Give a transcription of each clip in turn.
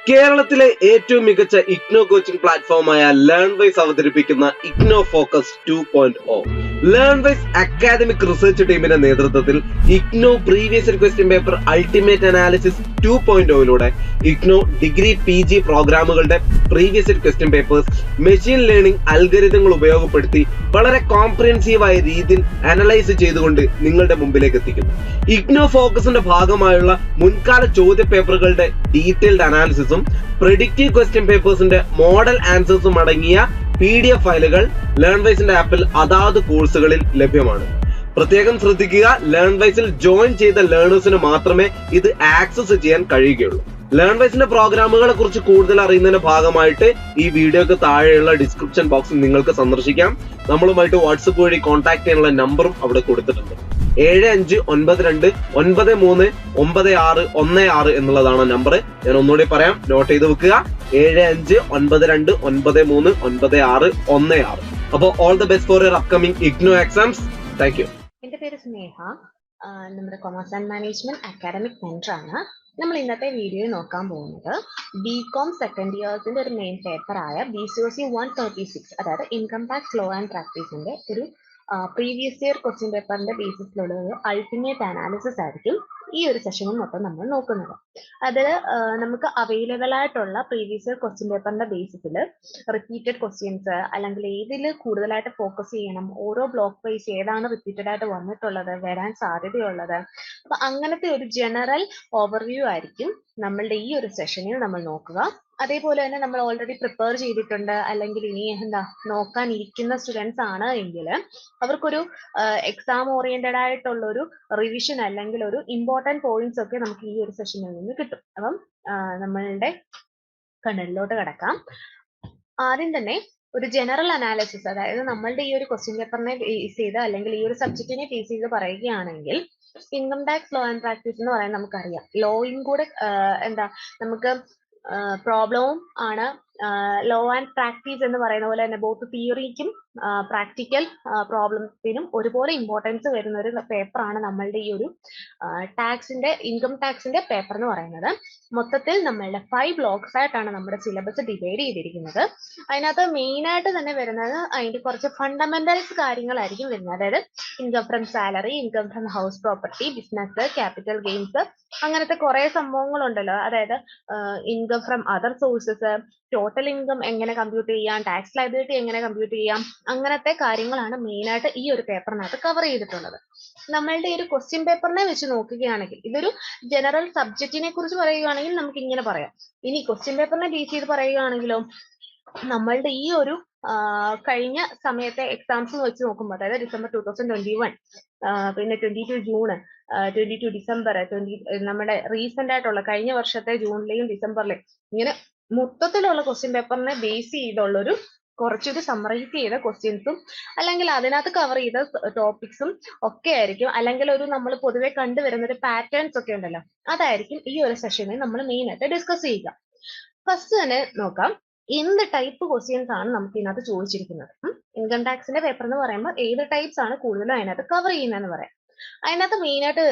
കേരളത്തിലെ ഏറ്റവും മികച്ച ഇഗ്നോ കോച്ചിംഗ് പ്ലാറ്റ്ഫോമായ ലേൺവൈസ് അവതരിപ്പിക്കുന്ന IGNOU focus 2.0. Learnwise academic research ടീമിന്റെ നേതൃത്വത്തിൽ IGNOU previous question paper ultimate analysis 2.0 IGNOU degree PG പ്രോഗ്രാമുകളുടെ previous question papers machine learning അൽഗരിതങ്ങൾ ഉപയോഗപ്പെടുത്തി വളരെ കോംപ്രിഹെൻസീവായ രീതിയിൽ അനലൈസ് ചെയ്തുകൊണ്ട് നിങ്ങളുടെ മുമ്പിലേക്ക് എത്തിക്കുന്നു. ഇഗ്നോ ഫോക്കസിന്റെ ഭാഗമായുള്ള മുൻകാല ചോദ്യ പേപ്പറുകളുടെ ഡീറ്റെയിൽഡ് അനാലിസിസും പ്രെഡിക്റ്റീവ് ക്വസ്റ്റ്യൻ പേപ്പേഴ്സിന്റെ മോഡൽ ആൻസേഴ്സും അടങ്ങിയ PDF ഫയലുകൾ ലേൺവൈസിന്റെ ആപ്പിൽ അതാത് കോഴ്സുകളിൽ ലഭ്യമാണ്. പ്രത്യേകം ശ്രദ്ധിക്കുക, ലേൺവൈസിൽ ജോയിൻ ചെയ്ത ലേണേഴ്സിന് മാത്രമേ ഇത് ആക്സസ് ചെയ്യാൻ കഴിയുകയുള്ളൂ. ലേൺവൈസിന്റെ പ്രോഗ്രാമുകളെ കുറിച്ച് കൂടുതൽ അറിയുന്നതിന്റെ ഭാഗമായിട്ട് ഈ വീഡിയോക്ക് താഴെയുള്ള ഡിസ്ക്രിപ്ഷൻ ബോക്സിൽ നിങ്ങൾക്ക് സന്ദർശിക്കാം. നമ്മളുമായിട്ട് വാട്സപ്പ് വഴി കോൺടാക്ട് ചെയ്യാനുള്ള നമ്പറും അവിടെ കൊടുത്തിട്ടുണ്ട്. 7592139616 എന്നുള്ളതാണ് നമ്പർ. ഞാൻ ഒന്നുകൂടി പറയാം, നോട്ട് ചെയ്ത് വെക്കുക. 7592139616. അപ്പോൾ all the best for your upcoming IGNOU exams. Thank you. എൻ്റെ പേര് സ്നേഹ. നമ്മുടെ commerce and management academic centre ആണ്. നമ്മൾ ഇന്നത്തെ വീഡിയോയിൽ നോക്കാൻ പോകുന്നത് BCom സെക്കൻഡ് ഇയേഴ്സിന്റെ ഒരു മെയിൻ പേപ്പറായ BCOC 136, അതായത് ഇൻകം ടാക്സ് ലോ ആൻഡ് പ്രാക്ടീസിന്റെ ഒരു പ്രീവിയസ് ഇയർ ക്വസ്റ്റ്യൻ പേപ്പറിന്റെ ബേസിസിലുള്ള ഒരു അൾട്ടിമേറ്റ് അനാലിസിസ് ആയിരിക്കും ഈ ഒരു സെഷനിൽ മൊത്തം നമ്മൾ നോക്കുന്നത്. അതിൽ നമുക്ക് അവൈലബിൾ ആയിട്ടുള്ള പ്രീവിയസ് ഇയർ ക്വസ്റ്റ്യൻ പേപ്പറിന്റെ ബേസിസിൽ റിപ്പീറ്റഡ് ക്വസ്റ്റ്യൻസ്, അല്ലെങ്കിൽ ഏതിൽ കൂടുതലായിട്ട് ഫോക്കസ് ചെയ്യണം, ഓരോ ബ്ലോക്ക് വൈസ് ഏതാണ് റിപ്പീറ്റഡ് ആയിട്ട് വന്നിട്ടുള്ളത്, വരാൻ സാധ്യതയുള്ളത്, അപ്പൊ അങ്ങനത്തെ ഒരു ജനറൽ ഓവർവ്യൂ ആയിരിക്കും നമ്മളുടെ ഈ ഒരു സെഷനിൽ നമ്മൾ നോക്കുക. അതേപോലെ തന്നെ നമ്മൾ ഓൾറെഡി പ്രിപ്പയർ ചെയ്തിട്ടുണ്ട്, അല്ലെങ്കിൽ ഇനി നോക്കാൻ ഇരിക്കുന്ന സ്റ്റുഡൻസ് ആണ് എങ്കിൽ അവർക്കൊരു എക്സാം ഓറിയന്റഡ് ആയിട്ടുള്ള ഒരു റിവിഷൻ അല്ലെങ്കിൽ ഒരു ഇമ്പോർട്ടൻറ്റ് പോയിന്റ്സ് ഒക്കെ നമുക്ക് ഈ ഒരു സെഷനിൽ നിന്ന് കിട്ടും. അപ്പം നമ്മളുടെ കണ്ടന്റിലോട്ട് കിടക്കാം. ആദ്യം തന്നെ ഒരു ജനറൽ അനാലിസിസ്, അതായത് നമ്മളുടെ ഈ ഒരു ക്വസ്റ്റ്യൻ പേപ്പറിനെ ബേസ് ചെയ്ത് അല്ലെങ്കിൽ ഈ ഒരു സബ്ജക്റ്റിനെ ബേസ് ചെയ്ത് പറയുകയാണെങ്കിൽ income tax law and practice എന്ന് പറയാൻ നമുക്കറിയാം. ലോയും കൂടെ നമുക്ക് പ്രോബ്ലവും ആണ്. ലോ ആൻഡ് പ്രാക്ടീസ് എന്ന് പറയുന്ന പോലെ തന്നെ ബോത്ത് തിയറിക്കും പ്രാക്ടിക്കൽ പ്രോബ്ലത്തിനും ഒരുപോലെ ഇമ്പോർട്ടൻസ് വരുന്ന ഒരു പേപ്പറാണ് നമ്മളുടെ ഈ ഒരു ഇൻകം ടാക്സിന്റെ പേപ്പർ എന്ന് പറയുന്നത്. മൊത്തത്തിൽ നമ്മളുടെ 5 ബ്ലോക്സ് ആയിട്ടാണ് നമ്മുടെ സിലബസ് ഡിവൈഡ് ചെയ്തിരിക്കുന്നത്. അതിനകത്ത് മെയിൻ ആയിട്ട് തന്നെ വരുന്നത് അതിന്റെ കുറച്ച് ഫണ്ടമെന്റൽസ് കാര്യങ്ങളായിരിക്കും വരുന്നത്. അതായത് income from salary, income from house property, business, capital gains, അങ്ങനത്തെ കുറെ സംഭവങ്ങളുണ്ടല്ലോ. അതായത് income from other sources, total income എങ്ങനെ കമ്പ്യൂട്ട് ചെയ്യാം, ടാക്സ് ലയബിലിറ്റി എങ്ങനെ കമ്പ്യൂട്ട് ചെയ്യാം, അങ്ങനത്തെ കാര്യങ്ങളാണ് മെയിൻ ആയിട്ട് ഈ ഒരു പേപ്പറിനകത്ത് കവർ ചെയ്തിട്ടുള്ളത്. നമ്മളുടെ ഒരു ക്വസ്റ്റ്യൻ പേപ്പറിനെ വെച്ച് നോക്കുകയാണെങ്കിൽ, ഇതൊരു ജനറൽ സബ്ജക്റ്റിനെ കുറിച്ച് പറയുകയാണെങ്കിൽ നമുക്ക് ഇങ്ങനെ പറയാം. ഇനി ക്വസ്റ്റ്യൻ പേപ്പറിനെ ബേസ് ചെയ്ത് പറയുകയാണെങ്കിലോ, നമ്മളുടെ ഈ ഒരു കഴിഞ്ഞ സമയത്തെ എക്സാംസ് വെച്ച് നോക്കുമ്പോൾ, അതായത് ഡിസംബർ 2021, പിന്നെ 22 ജൂൺ, 22 ഡിസംബർ, നമ്മുടെ റീസെന്റ് ആയിട്ടുള്ള കഴിഞ്ഞ വർഷത്തെ ജൂണിലെയും ഡിസംബറിലെയും ഇങ്ങനെ മൊത്തത്തിലുള്ള ക്വസ്റ്റ്യൻ പേപ്പറിനെ ബേസ് ചെയ്തുള്ളൊരു കുറച്ചൊരു സമ്മറൈസ് ചെയ്ത ക്വസ്റ്റ്യൻസും അല്ലെങ്കിൽ അതിനകത്ത് കവർ ചെയ്ത ടോപ്പിക്സും ഒക്കെ ആയിരിക്കും, അല്ലെങ്കിൽ ഒരു നമ്മൾ പൊതുവെ കണ്ടുവരുന്ന ഒരു പാറ്റേൺസ് ഒക്കെ ഉണ്ടല്ലോ, അതായിരിക്കും ഈ ഒരു സെഷനിൽ നമ്മൾ മെയിൻ ആയിട്ട് ഡിസ്കസ് ചെയ്യുക. ഫസ്റ്റ് തന്നെ നോക്കാം, എന്ത് ടൈപ്പ് ക്വസ്റ്റ്യൻസ് ആണ് നമുക്ക് ഇതിനകത്ത് ചോദിച്ചിരിക്കുന്നത്. ഇൻകം ടാക്സിന്റെ പേപ്പർ എന്ന് പറയുമ്പോൾ ഏത് ടൈപ്സ് ആണ് കൂടുതലും അതിനകത്ത് കവർ ചെയ്യുന്നതെന്ന് പറയാം. അതിനകത്ത് മെയിൻ ആയിട്ട്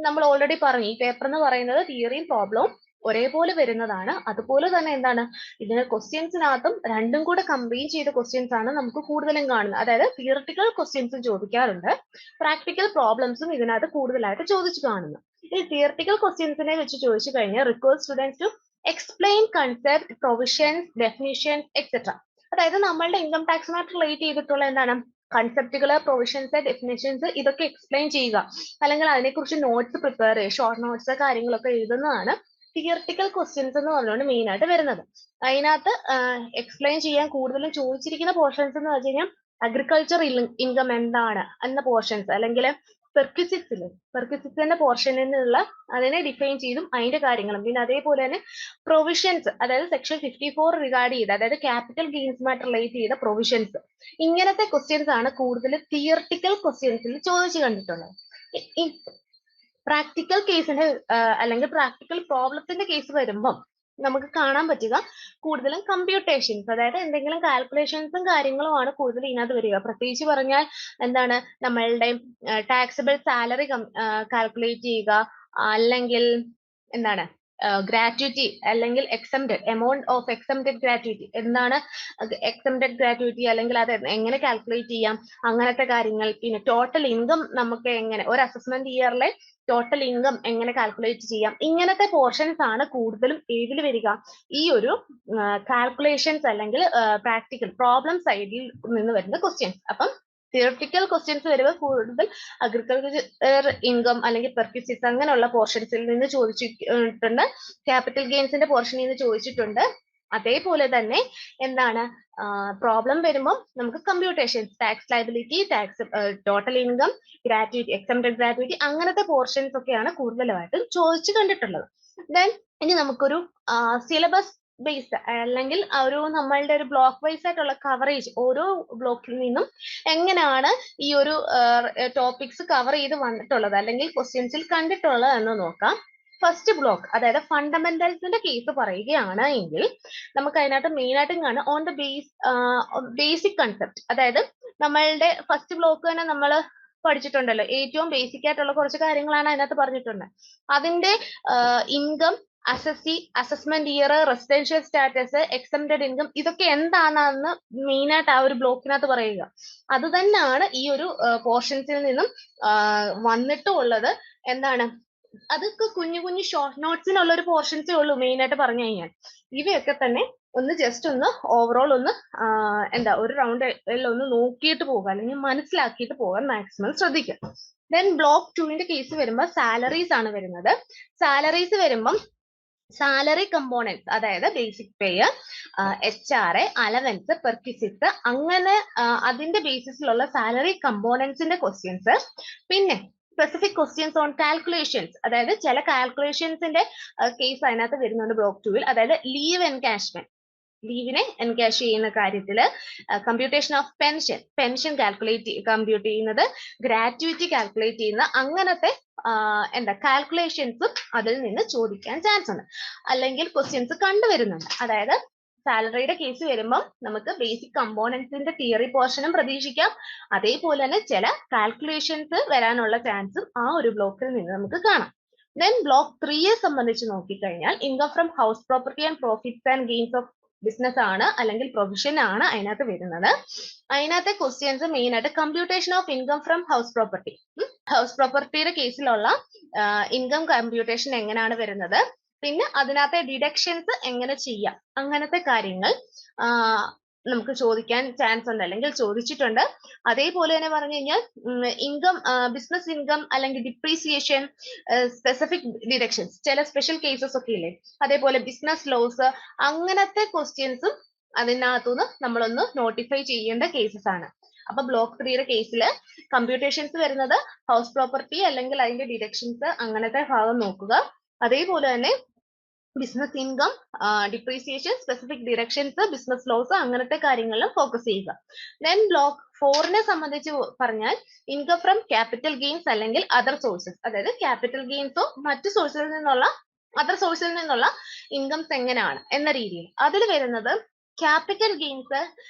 നമ്മൾ ഓൾറെഡി പറഞ്ഞു, ഈ പേപ്പർ എന്ന് പറയുന്നത് തിയറിയും പ്രോബ്ലവും ഒരേപോലെ വരുന്നതാണ്. അതുപോലെ തന്നെ ഇതിന് ക്വസ്റ്റ്യൻസിനകത്തും രണ്ടും കൂടെ കമ്പൈൻ ചെയ്ത ക്വസ്റ്റ്യൻസ് ആണ് നമുക്ക് കൂടുതലും കാണുന്നത്. അതായത് തിയറിറ്റിക്കൽ ക്വസ്റ്റ്യൻസും ചോദിക്കാറുണ്ട്, പ്രാക്ടിക്കൽ പ്രോബ്ലംസും ഇതിനകത്ത് കൂടുതലായിട്ട് ചോദിച്ചു കാണുന്നു. ഈ തിയറിറ്റിക്കൽ ക്വസ്റ്റ്യൻസിനെ വെച്ച് ചോദിച്ചു കഴിഞ്ഞാൽ require students to explain concept, provisions, definitions etcetera. അതായത് നമ്മളുടെ ഇൻകം ടാക്സുമായിട്ട് റിലേറ്റ് ചെയ്തിട്ടുള്ള കൺസെപ്റ്റുകൾ, പ്രൊവിഷൻസ്, ഡെഫിനിഷൻസ് ഇതൊക്കെ എക്സ്പ്ലെയിൻ ചെയ്യുക, അല്ലെങ്കിൽ അതിനെക്കുറിച്ച് നോട്ട്സ് പ്രിപ്പയർ ചെയ്യുക, ഷോർട്ട് നോട്ട്സ് കാര്യങ്ങളൊക്കെ എഴുതുന്നതാണ് തിയറിറ്റിക്കൽ ക്വസ്റ്റ്യൻസ് എന്ന് പറഞ്ഞുകൊണ്ട് മെയിൻ ആയിട്ട് വരുന്നത്. അതിനകത്ത് എക്സ്പ്ലെയിൻ ചെയ്യാൻ കൂടുതലും ചോദിച്ചിരിക്കുന്ന പോർഷൻസ് എന്ന് വെച്ച് കഴിഞ്ഞാൽ അഗ്രികൾച്ചർ ഇൻകം എന്താണ് എന്ന പോർഷൻസ്, അല്ലെങ്കിൽ പെർക്വിസിറ്റിന്റെ പോർഷനിൽ നിന്നുള്ള അതിനെ ഡിഫൈൻ ചെയ്തും അതിന്റെ കാര്യങ്ങളും, പിന്നെ അതേപോലെ തന്നെ പ്രൊവിഷൻസ്, അതായത് സെക്ഷൻ 54 റിഗാർഡ് ചെയ്ത്, അതായത് ക്യാപിറ്റൽ ഗെയിൻസുമായിട്ട് റിലേറ്റ് ചെയ്ത പ്രൊവിഷൻസ്, ഇങ്ങനത്തെ ക്വസ്റ്റ്യൻസ് ആണ് കൂടുതൽ തിയറിറ്റിക്കൽ ക്വസ്റ്റ്യൻസിൽ ചോദിച്ചു കണ്ടിട്ടുള്ളത്. പ്രാക്ടിക്കൽ കേസിന്റെ അല്ലെങ്കിൽ പ്രാക്ടിക്കൽ പ്രോബ്ലത്തിന്റെ കേസ് വരുമ്പം നമുക്ക് കാണാൻ പറ്റുക കൂടുതലും കമ്പ്യൂട്ടേഷൻസ്, അതായത് എന്തെങ്കിലും കാൽക്കുലേഷൻസും കാര്യങ്ങളുമാണ് കൂടുതൽ ഇതിനകത്ത് വരിക. പ്രത്യേകിച്ച് പറഞ്ഞാൽ നമ്മളുടെ ടാക്സബിൾ സാലറി കാൽക്കുലേറ്റ് ചെയ്യുക, അല്ലെങ്കിൽ ഗ്രാറ്റുവിറ്റി അല്ലെങ്കിൽ exempted amount of exempted gratuity എന്താണ് എക്സംപ്റ്റഡ് ഗ്രാറ്റുവിറ്റി അല്ലെങ്കിൽ അത് എങ്ങനെ കാൽക്കുലേറ്റ് ചെയ്യാം അങ്ങനത്തെ കാര്യങ്ങൾ. പിന്നെ ടോട്ടൽ ഇൻകം നമുക്ക് എങ്ങനെ ഒരു അസസ്മെന്റ് ഇയറിലെ ടോട്ടൽ ഇൻകം എങ്ങനെ കാൽക്കുലേറ്റ് ചെയ്യാം, ഇങ്ങനത്തെ പോർഷൻസ് ആണ് കൂടുതലും ഏതിൽ വരിക, ഈ ഒരു കാൽക്കുലേഷൻസ് അല്ലെങ്കിൽ പ്രാക്ടിക്കൽ പ്രോബ്ലം സൈഡിൽ നിന്ന് വരുന്ന ക്വസ്റ്റ്യൻസ്. അപ്പം തിയറട്ടിക്കൽ ക്വസ്റ്റ്യൻസ് വരുമ്പോൾ കൂടുതൽ അഗ്രികൾച്ചർ ഇൻകം അല്ലെങ്കിൽ പെർക്വിസിറ്റ്സ് അങ്ങനെയുള്ള പോർഷൻസിൽ നിന്ന് ചോദിച്ചിട്ടുണ്ട്, ക്യാപിറ്റൽ ഗെയിൻസിന്റെ പോർഷനിൽ നിന്ന് ചോദിച്ചിട്ടുണ്ട്. അതേപോലെ തന്നെ എന്താണ് പ്രോബ്ലം വരുമ്പോൾ നമുക്ക് computations, tax liability, tax total income, gratuity, exempted gratuity അങ്ങനത്തെ പോർഷൻസ് ഒക്കെയാണ് കൂടുതലായിട്ടും ചോദിച്ചു കണ്ടിട്ടുള്ളത്. ദെൻ ഇനി നമുക്കൊരു സിലബസ് ബേസ്ഡ് അല്ലെങ്കിൽ ഒരു നമ്മളുടെ ഒരു ബ്ലോക്ക് വൈസ് ആയിട്ടുള്ള കവറേജ് ഓരോ ബ്ലോക്കിൽ നിന്നും എങ്ങനെയാണ് ഈ ഒരു ടോപ്പിക്സ് കവർ ചെയ്ത് വന്നിട്ടുള്ളത് അല്ലെങ്കിൽ ക്വസ്റ്റ്യൻസിൽ കണ്ടിട്ടുള്ളത് എന്ന് നോക്കാം. ഫസ്റ്റ് ബ്ലോക്ക് അതായത് ഫണ്ടമെന്റൽസിന്റെ കേസ് പറയുകയാണ് എങ്കിൽ നമുക്ക് അതിനകത്ത് മെയിൻ ആയിട്ടും കാണാം ഓൺ ദ ബേസിക് കൺസെപ്റ്റ്. അതായത് നമ്മളുടെ ഫസ്റ്റ് ബ്ലോക്ക് തന്നെ നമ്മൾ പഠിച്ചിട്ടുണ്ടല്ലോ, ഏറ്റവും ബേസിക് ആയിട്ടുള്ള കുറച്ച് കാര്യങ്ങളാണ് അതിനകത്ത് പറഞ്ഞിട്ടുണ്ട്. അതിന്റെ income, assessment year, residential status, exempted income ഇതൊക്കെ എന്താണെന്ന് മെയിൻ ആയിട്ട് ആ ഒരു ബ്ലോക്കിനകത്ത് പറയുക. അത് തന്നെയാണ് ഈ ഒരു പോർഷൻസിൽ നിന്നും വന്നിട്ടുള്ളത്. എന്താണ് അതൊക്കെ കുഞ്ഞു കുഞ്ഞു ഷോർട്ട് നോട്ട്സിനുള്ള ഒരു പോർഷൻസേ ഉള്ളൂ മെയിൻ ആയിട്ട് പറഞ്ഞു കഴിഞ്ഞാൽ. ഇവയൊക്കെ തന്നെ ഒന്ന് ജസ്റ്റ് ഒന്ന് ഓവറോൾ ഒന്ന് ഒരു റൗണ്ട് ഒന്ന് നോക്കിയിട്ട് പോകുക അല്ലെങ്കിൽ മനസ്സിലാക്കിയിട്ട് പോകാൻ മാക്സിമം ശ്രദ്ധിക്കുക. ദെൻ ബ്ലോക്ക് 2ന്റെ കേസ് വരുമ്പോൾ സാലറീസ് ആണ് വരുന്നത്. സാലറീസ് വരുമ്പം സാലറി കമ്പോണൻസ് അതായത് ബേസിക് പേ, HR, അലവൻസ്, പെർക്വിസിറ്റ്സ് അങ്ങനെ അതിന്റെ ബേസിസിലുള്ള സാലറി കമ്പോണൻസിന്റെ ക്വസ്റ്റ്യൻസ്. പിന്നെ സ്പെസിഫിക് ക്വസ്റ്റ്യൻസ് ഓൺ കാൽക്കുലേഷൻസ് അതായത് ചില കാൽക്കുലേഷൻസിന്റെ കേസ് അതിനകത്ത് വരുന്നുണ്ട് ബ്ലോക്ക് 2-ൽ. അതായത് ലീവ് എൻകാഷ്മെന്റ്, ലീവിനെ എൻകാഷ് ചെയ്യുന്ന കാര്യത്തില്, കമ്പ്യൂട്ടേഷൻ ഓഫ് പെൻഷൻ കമ്പ്യൂട്ട് ചെയ്യുന്നത്, ഗ്രാറ്റുവിറ്റി കാൽക്കുലേറ്റ് ചെയ്യുന്ന അങ്ങനത്തെ കാൽക്കുലേഷൻസും അതിൽ നിന്ന് ചോദിക്കാൻ ചാൻസ് ഉണ്ട് അല്ലെങ്കിൽ ക്വസ്റ്റ്യൻസ് കണ്ടുവരുന്നുണ്ട്. അതായത് സാലറിയുടെ കേസ് വരുമ്പം നമുക്ക് ബേസിക് കമ്പോണൻസിന്റെ തിയറി പോർഷനും പ്രതീക്ഷിക്കാം. അതേപോലെ തന്നെ ചില കാൽക്കുലേഷൻസ് വരാനുള്ള ചാൻസും ആ ഒരു ബ്ലോക്കിൽ നിന്ന് നമുക്ക് കാണാം. ദെൻ ബ്ലോക്ക് 3-യെ സംബന്ധിച്ച് നോക്കിക്കഴിഞ്ഞാൽ income from house property and profits and gains of business ആണ് അല്ലെങ്കിൽ പ്രൊവിഷൻ ആണ് അതിനകത്ത് വരുന്നത്. അതിനകത്തെ ക്വസ്റ്റ്യൻസ് മെയിൻ ആയിട്ട് computation of income from house property, house പ്രോപ്പർട്ടിയുടെ കേസിലുള്ള ഇൻകം കമ്പ്യൂട്ടേഷൻ എങ്ങനെയാണ് വരുന്നത്, പിന്നെ അതിനകത്തെ ഡിഡക്ഷൻസ് എങ്ങനെ ചെയ്യാം അങ്ങനത്തെ കാര്യങ്ങൾ നമുക്ക് ചോദിക്കാൻ ചാൻസ് ഉണ്ട് അല്ലെങ്കിൽ ചോദിച്ചിട്ടുണ്ട്. അതേപോലെ തന്നെ പറഞ്ഞു കഴിഞ്ഞാൽ ഇൻകം, ബിസിനസ് ഇൻകം അല്ലെങ്കിൽ ഡിപ്രീസിയേഷൻ, സ്പെസിഫിക് ഡിഡക്ഷൻസ് ചില സ്പെഷ്യൽ കേസസ് ഒക്കെ ഇല്ലേ, അതേപോലെ ബിസിനസ് ലോസ് അങ്ങനത്തെ ക്വസ്റ്റ്യൻസും അതിനകത്തുനിന്ന് നമ്മളൊന്ന് നോട്ടിഫൈ ചെയ്യേണ്ട കേസസ് ആണ്. അപ്പൊ ബ്ലോക്ക് 3-യുടെ കേസിൽ കമ്പ്യൂട്ടേഷൻസ് വരുന്നത് ഹൗസ് പ്രോപ്പർട്ടി അല്ലെങ്കിൽ അതിന്റെ ഡിഡക്ഷൻസ് അങ്ങനത്തെ ഭാഗം നോക്കുക. അതേപോലെ തന്നെ business income, depreciation, specific deductions, business loss അങ്ങനത്തെ കാര്യങ്ങളിലും ഫോക്കസ് ചെയ്യുക. ദെൻ ബ്ലോക്ക് 4-നെ സംബന്ധിച്ച് പറഞ്ഞാൽ ഇൻകം ഫ്രം ക്യാപിറ്റൽ ഗെയിൻസ് അല്ലെങ്കിൽ അതർ സോഴ്സസ്, അതായത് ക്യാപിറ്റൽ ഗെയിൻസോ മറ്റു സോഴ്സിൽ നിന്നുള്ള അതർ സോഴ്സിൽ നിന്നുള്ള ഇൻകംസ് എങ്ങനെയാണ് എന്ന രീതിയിൽ അതിൽ വരുന്നത് capital gains,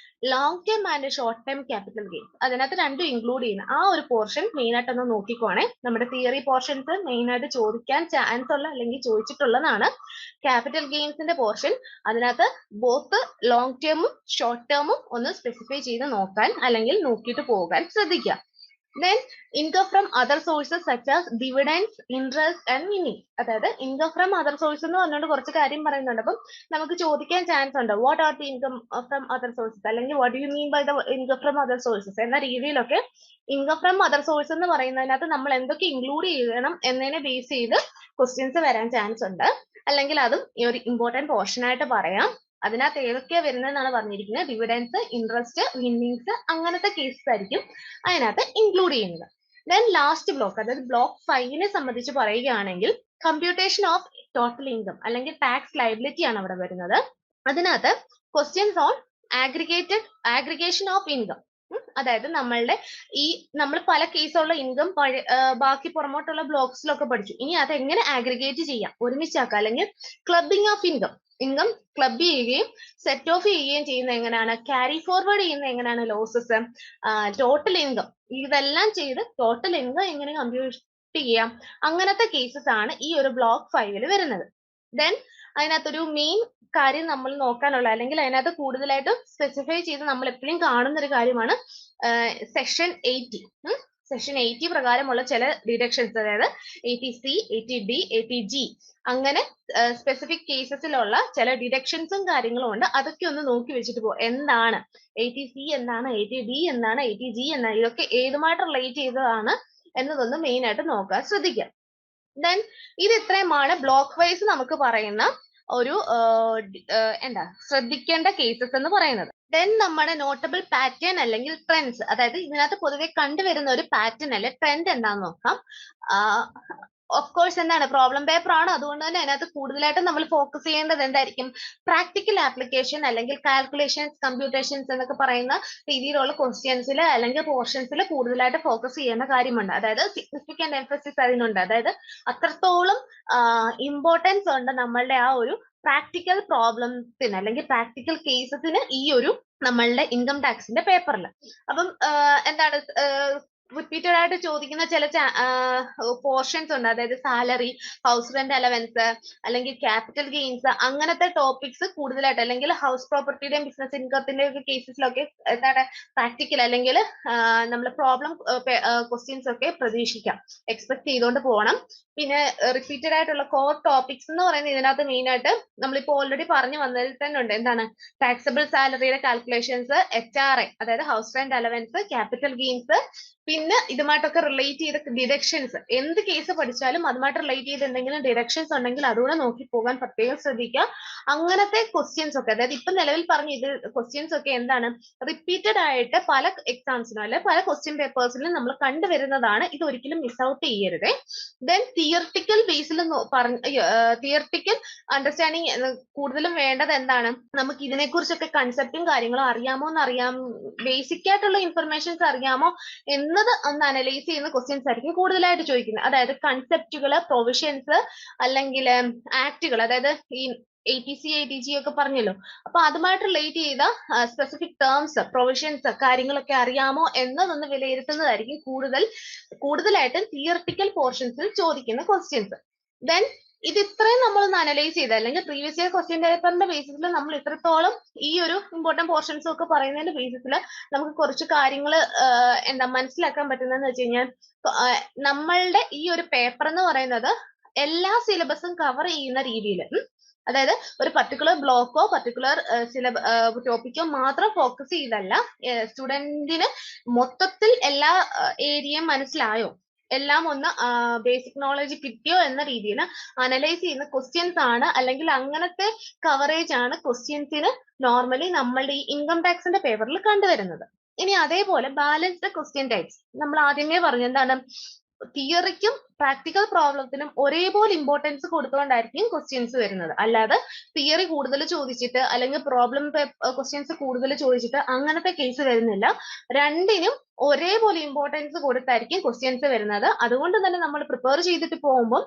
long term and short term capital gains അതിനകത്ത് രണ്ടും ഇൻക്ലൂഡ് ചെയ്യുന്ന ആ ഒരു പോർഷൻ മെയിൻ ആയിട്ട് ഒന്ന് നോക്കിക്കോണേ. നമ്മുടെ തിയറി പോർഷൻസ് മെയിൻ ആയിട്ട് ചോദിക്കാൻ ചാൻസ് ഉള്ള അല്ലെങ്കിൽ ചോദിച്ചിട്ടുള്ളതാണ് ക്യാപിറ്റൽ ഗെയിൻസിന്റെ പോർഷൻ. അതിനകത്ത് ബോത്ത് ലോങ് ടേമും ഷോർട്ട് ടേമും ഒന്ന് സ്പെസിഫൈ ചെയ്ത് നോക്കാൻ അല്ലെങ്കിൽ നോക്കിയിട്ട് പോകാൻ ശ്രദ്ധിക്കുക. Then income from other sources such as dividends, interest and winnings. അതായത് income from other sources എന്ന് പറഞ്ഞുകൊണ്ട് കുറച്ച് കാര്യം പറയുന്നുണ്ട്. അപ്പം നമുക്ക് ചോദിക്കാൻ ചാൻസ് ഉണ്ട് what are the income from other sources അല്ലെങ്കിൽ what do you mean by the income from other sources എന്ന രീതിയിലൊക്കെ income from other sources എന്ന് പറയുന്നതിനകത്ത് നമ്മൾ എന്തൊക്കെ ഇൻക്ലൂഡ് ചെയ്യണം എന്നതിനെ ബേസ് ചെയ്ത് ക്വസ്റ്റ്യൻസ് വരാൻ ചാൻസ് ഉണ്ട്. അല്ലെങ്കിൽ അതും ഈ ഒരു ഇമ്പോർട്ടന്റ് പോർഷൻ ആയിട്ട് പറയാം. അതിനകത്ത് ഏതൊക്കെയാ വരുന്നതെന്നാണ് പറഞ്ഞിരിക്കുന്നത്. ഡിവിഡൻസ്, ഇൻട്രസ്റ്റ്, വിന്നിങ്സ് അങ്ങനത്തെ കേസസ് ആയിരിക്കും അതിനകത്ത് ഇൻക്ലൂഡ് ചെയ്യുന്നത്. ദെൻ ലാസ്റ്റ് ബ്ലോക്ക് അതായത് ബ്ലോക്ക് 5-നെ സംബന്ധിച്ച് പറയുകയാണെങ്കിൽ കമ്പ്യൂട്ടേഷൻ ഓഫ് ടോട്ടൽ ഇൻകം അല്ലെങ്കിൽ ടാക്സ് ലയബിലിറ്റി ആണ് അവിടെ വരുന്നത്. അതിനകത്ത് ക്വസ്റ്റ്യൻസ് ഓൺ ആഗ്രിഗേഷൻ ഓഫ് ഇൻകം, അതായത് നമ്മൾ പല കേസുള്ള ഇൻകം ബാക്കി പുറമോട്ടുള്ള ബ്ലോക്സിലൊക്കെ പഠിച്ചു. ഇനി അത് എങ്ങനെ ആഗ്രിഗേറ്റ് ചെയ്യാം, ഒരുമിച്ചാക്കാം അല്ലെങ്കിൽ ക്ലബിംഗ് ഓഫ് ഇൻകം ക്ലബ് ചെയ്യുകയും സെറ്റ് ഓഫ് ചെയ്യുകയും ചെയ്യുന്ന എങ്ങനെയാണ്, ക്യാരി ഫോർവേഡ് ചെയ്യുന്ന എങ്ങനെയാണ്, ലോസസ്, ടോട്ടൽ ഇൻകം ഇതെല്ലാം ചെയ്ത് ടോട്ടൽ ഇൻകം എങ്ങനെ കമ്പ്യൂട്ട് ചെയ്യാം അങ്ങനത്തെ കേസസ് ആണ് ഈ ഒരു ബ്ലോക്ക് 5-ൽ വരുന്നത്. ദെൻ അതിനകത്തൊരു മെയിൻ കാര്യം നമ്മൾ നോക്കാനുള്ള അല്ലെങ്കിൽ അതിനകത്ത് കൂടുതലായിട്ട് സ്പെസിഫൈ ചെയ്ത് നമ്മൾ എപ്പോഴും കാണുന്ന ഒരു കാര്യമാണ് സെക്ഷൻ 80. സെക്ഷൻ 80 പ്രകാരമുള്ള ചില ഡിഡക്ഷൻസ്, അതായത് 80C, 80D, 80G അങ്ങനെ സ്പെസിഫിക് കേസസിലുള്ള ചില ഡിഡക്ഷൻസും കാര്യങ്ങളും ഉണ്ട്. അതൊക്കെ ഒന്ന് നോക്കി വെച്ചിട്ട് പോകും. എന്താണ് 80C എന്താണ്, 80D എന്താണ്, 80G എന്താണ്, ഇതൊക്കെ ഏതുമായിട്ട് റിലേറ്റ് ചെയ്തതാണ് എന്നതൊന്ന് മെയിൻ ആയിട്ട് നോക്കാൻ ശ്രദ്ധിക്കുക. ദെൻ ഇത് ഇത്രയുമാണ് ബ്ലോക്ക് വൈസ് നമുക്ക് പറയുന്ന ഒരു എന്താ ശ്രദ്ധിക്കേണ്ട കേസസ് എന്ന് പറയുന്നത്. ദെൻ നമ്മുടെ നോട്ടബിൾ പാറ്റേൺ അല്ലെങ്കിൽ ട്രെൻഡ്സ്, അതായത് ഇതിനകത്ത് പൊതുവെ കണ്ടുവരുന്ന ഒരു പാറ്റേൺ അല്ലെ ട്രെൻഡ് എന്താണെന്ന് നോക്കാം. ഓഫ് കോഴ്സ് എന്താണ് പ്രോബ്ലം പേപ്പർ ആണ്, അതുകൊണ്ട് തന്നെ അതിനകത്ത് കൂടുതലായിട്ട് നമ്മൾ ഫോക്കസ് ചെയ്യേണ്ടത് എന്തായിരിക്കും, പ്രാക്ടിക്കൽ ആപ്ലിക്കേഷൻ അല്ലെങ്കിൽ കാൽക്കുലേഷൻസ്, കമ്പ്യൂട്ടേഷൻസ് എന്നൊക്കെ പറയുന്ന രീതിയിലുള്ള ക്വസ്റ്റ്യൻസിൽ അല്ലെങ്കിൽ പോർഷൻസിൽ കൂടുതലായിട്ട് ഫോക്കസ് ചെയ്യുന്ന കാര്യമുണ്ട്. അതായത് സിഗ്നിഫിക്കന്റ് എംഫസിസ് അതിനുണ്ട്. അതായത് അത്രത്തോളം ഇമ്പോർട്ടൻസ് ഉണ്ട് നമ്മളുടെ ആ ഒരു പ്രാക്ടിക്കൽ പ്രോബ്ലംസിന് അല്ലെങ്കിൽ പ്രാക്ടിക്കൽ കേസസിന് ഈ ഒരു നമ്മളുടെ ഇൻകം ടാക്സിന്റെ പേപ്പറിൽ. അപ്പം എന്താണ് റിപ്പീറ്റഡ് ആയിട്ട് ചോദിക്കുന്ന ചില പോർഷൻസ് ഉണ്ട്. അതായത് സാലറി, ഹൗസ് റെന്റ് അലവൻസ് അല്ലെങ്കിൽ ക്യാപിറ്റൽ ഗെയിൻസ്, അങ്ങനത്തെ ടോപ്പിക്സ് കൂടുതലായിട്ട്, അല്ലെങ്കിൽ ഹൗസ് പ്രോപ്പർട്ടിയുടെയും ബിസിനസ് ഇൻകത്തിന്റെയും ഒക്കെ കേസസിലൊക്കെ എന്താണ് പ്രാക്ടിക്കൽ അല്ലെങ്കിൽ നമ്മൾ പ്രോബ്ലം ക്വസ്റ്റ്യൻസ് ഒക്കെ പ്രതീക്ഷിക്കാം, എക്സ്പെക്ട് ചെയ്തുകൊണ്ട് പോകണം. പിന്നെ റിപ്പീറ്റഡ് ആയിട്ടുള്ള കോർ ടോപ്പിക്സ് എന്ന് പറയുന്നത് ഇതിനകത്ത് മെയിൻ ആയിട്ട് നമ്മളിപ്പോ ഓൾറെഡി പറഞ്ഞു വന്നതിൽ തന്നെ ഉണ്ട്. എന്താണ് ടാക്സബിൾ സാലറിയുടെ കാൽക്കുലേഷൻസ്, HRA അതായത് house rent allowance, capital gains, പിന്നെ ഇതുമായിട്ടൊക്കെ റിലേറ്റ് ചെയ്ത ഡിഡക്ഷൻസ്. എന്ത് കേസ് പഠിച്ചാലും അതുമായിട്ട് റിലേറ്റ് ചെയ്ത് എന്തെങ്കിലും ഡിഡക്ഷൻസ് ഉണ്ടെങ്കിൽ അതുകൂടെ നോക്കി പോകാൻ പ്രത്യേകം ശ്രദ്ധിക്കുക. അങ്ങനത്തെ ക്വസ്റ്റ്യൻസ് ഒക്കെ, അതായത് ഇപ്പൊ നിലവിൽ പറഞ്ഞ ഇത് ക്വസ്റ്റ്യൻസ് ഒക്കെ എന്താണ് റിപ്പീറ്റഡ് ആയിട്ട് പല എക്സാംസിനും അല്ലെ പല ക്വസ്റ്റ്യൻ പേപ്പേഴ്സിലും നമ്മൾ കണ്ടുവരുന്നതാണ്. ഇത് ഒരിക്കലും മിസ് ഔട്ട് ചെയ്യരുത്. ദെൻ തിയറിറ്റിക്കൽ ബേസിൽ തിയറിറ്റിക്കൽ അണ്ടർസ്റ്റാൻഡിങ് കൂടുതലും വേണ്ടത് എന്താണ്, നമുക്ക് ഇതിനെക്കുറിച്ചൊക്കെ കൺസെപ്റ്റും കാര്യങ്ങളും അറിയാമോ എന്നറിയാം, ബേസിക് ആയിട്ടുള്ള ഇൻഫർമേഷൻസ് അറിയാമോ എന്നത് ഒന്ന് അനലൈസ് ചെയ്യുന്ന ക്വസ്റ്റ്യൻസ് ആയിരിക്കും കൂടുതലായിട്ട് ചോദിക്കുന്നത്. അതായത് കൺസെപ്റ്റുകൾ, പ്രൊവിഷൻസ് അല്ലെങ്കിൽ ആക്ടുകൾ, അതായത് ഈ 80C, 80G ഒക്കെ പറഞ്ഞല്ലോ, അപ്പൊ അതുമായിട്ട് റിലേറ്റ് ചെയ്ത സ്പെസിഫിക് ടേംസ്, പ്രൊവിഷൻസ്, കാര്യങ്ങളൊക്കെ അറിയാമോ എന്നതൊന്ന് വിലയിരുത്തുന്നതായിരിക്കും കൂടുതലായിട്ടും തിയറിറ്റിക്കൽ പോർഷൻസിൽ ചോദിക്കുന്ന ക്വസ്റ്റ്യൻസ്. ദെൻ ഇത് ഇത്രയും നമ്മളൊന്ന് അനലൈസ് ചെയ്ത്, അല്ലെങ്കിൽ പ്രീവിയസ് ഇയർ ക്വസ്റ്റ്യൻ പേപ്പറിന്റെ ബേസിസിൽ നമ്മൾ ഇത്രത്തോളം ഈ ഒരു ഇമ്പോർട്ടന്റ് പോർഷൻസ് ഒക്കെ പറയുന്നതിന്റെ ബേസിസിൽ നമുക്ക് കുറച്ച് കാര്യങ്ങൾ എന്താ മനസ്സിലാക്കാൻ പറ്റുന്നതെന്ന് വെച്ച് കഴിഞ്ഞാൽ, നമ്മളുടെ ഈ ഒരു പേപ്പർ എന്ന് പറയുന്നത് എല്ലാ സിലബസും കവർ ചെയ്യുന്ന രീതിയിൽ, അതായത് ഒരു പർട്ടിക്കുലർ ബ്ലോക്കോ പർട്ടിക്കുലർ ടോപ്പിക്കോ മാത്രം ഫോക്കസ് ചെയ്തല്ല, സ്റ്റുഡന്റിന് മൊത്തത്തിൽ എല്ലാ ഏരിയയും മനസ്സിലായോ, എല്ലാം ഒന്ന് ബേസിക് നോളജ് കിട്ടിയോ എന്ന രീതിയിൽ അനലൈസ് ചെയ്യുന്ന ക്വസ്റ്റ്യൻസ് ആണ്, അല്ലെങ്കിൽ അങ്ങനത്തെ കവറേജ് ആണ് ക്വസ്റ്റ്യൻസിന് നോർമലി നമ്മളുടെ ഈ ഇൻകം ടാക്സിന്റെ പേപ്പറിൽ കണ്ടുവരുന്നത്. ഇനി അതേപോലെ ബാലൻസ്ഡ് ക്വസ്റ്റ്യൻ ടൈപ്സ് നമ്മൾ ആദ്യമേ പറഞ്ഞു, എന്താണ് തിയറിക്കും പ്രാക്ടിക്കൽ പ്രോബ്ലത്തിനും ഒരേപോലെ ഇമ്പോർട്ടൻസ് കൊടുത്തുകൊണ്ടായിരിക്കും ക്വസ്റ്റ്യൻസ് വരുന്നത്. അല്ലാതെ തിയറി കൂടുതൽ ചോദിച്ചിട്ട് അല്ലെങ്കിൽ പ്രോബ്ലം ക്വസ്റ്റ്യൻസ് കൂടുതൽ ചോദിച്ചിട്ട് അങ്ങനത്തെ കേസ് വരുന്നില്ല. രണ്ടിനും ഒരേപോലെ ഇമ്പോർട്ടൻസ് കൊടുത്തായിരിക്കും ക്വസ്റ്റ്യൻസ് വരുന്നത്. അതുകൊണ്ട് തന്നെ നമ്മൾ പ്രിപ്പയർ ചെയ്തിട്ട് പോകുമ്പോൾ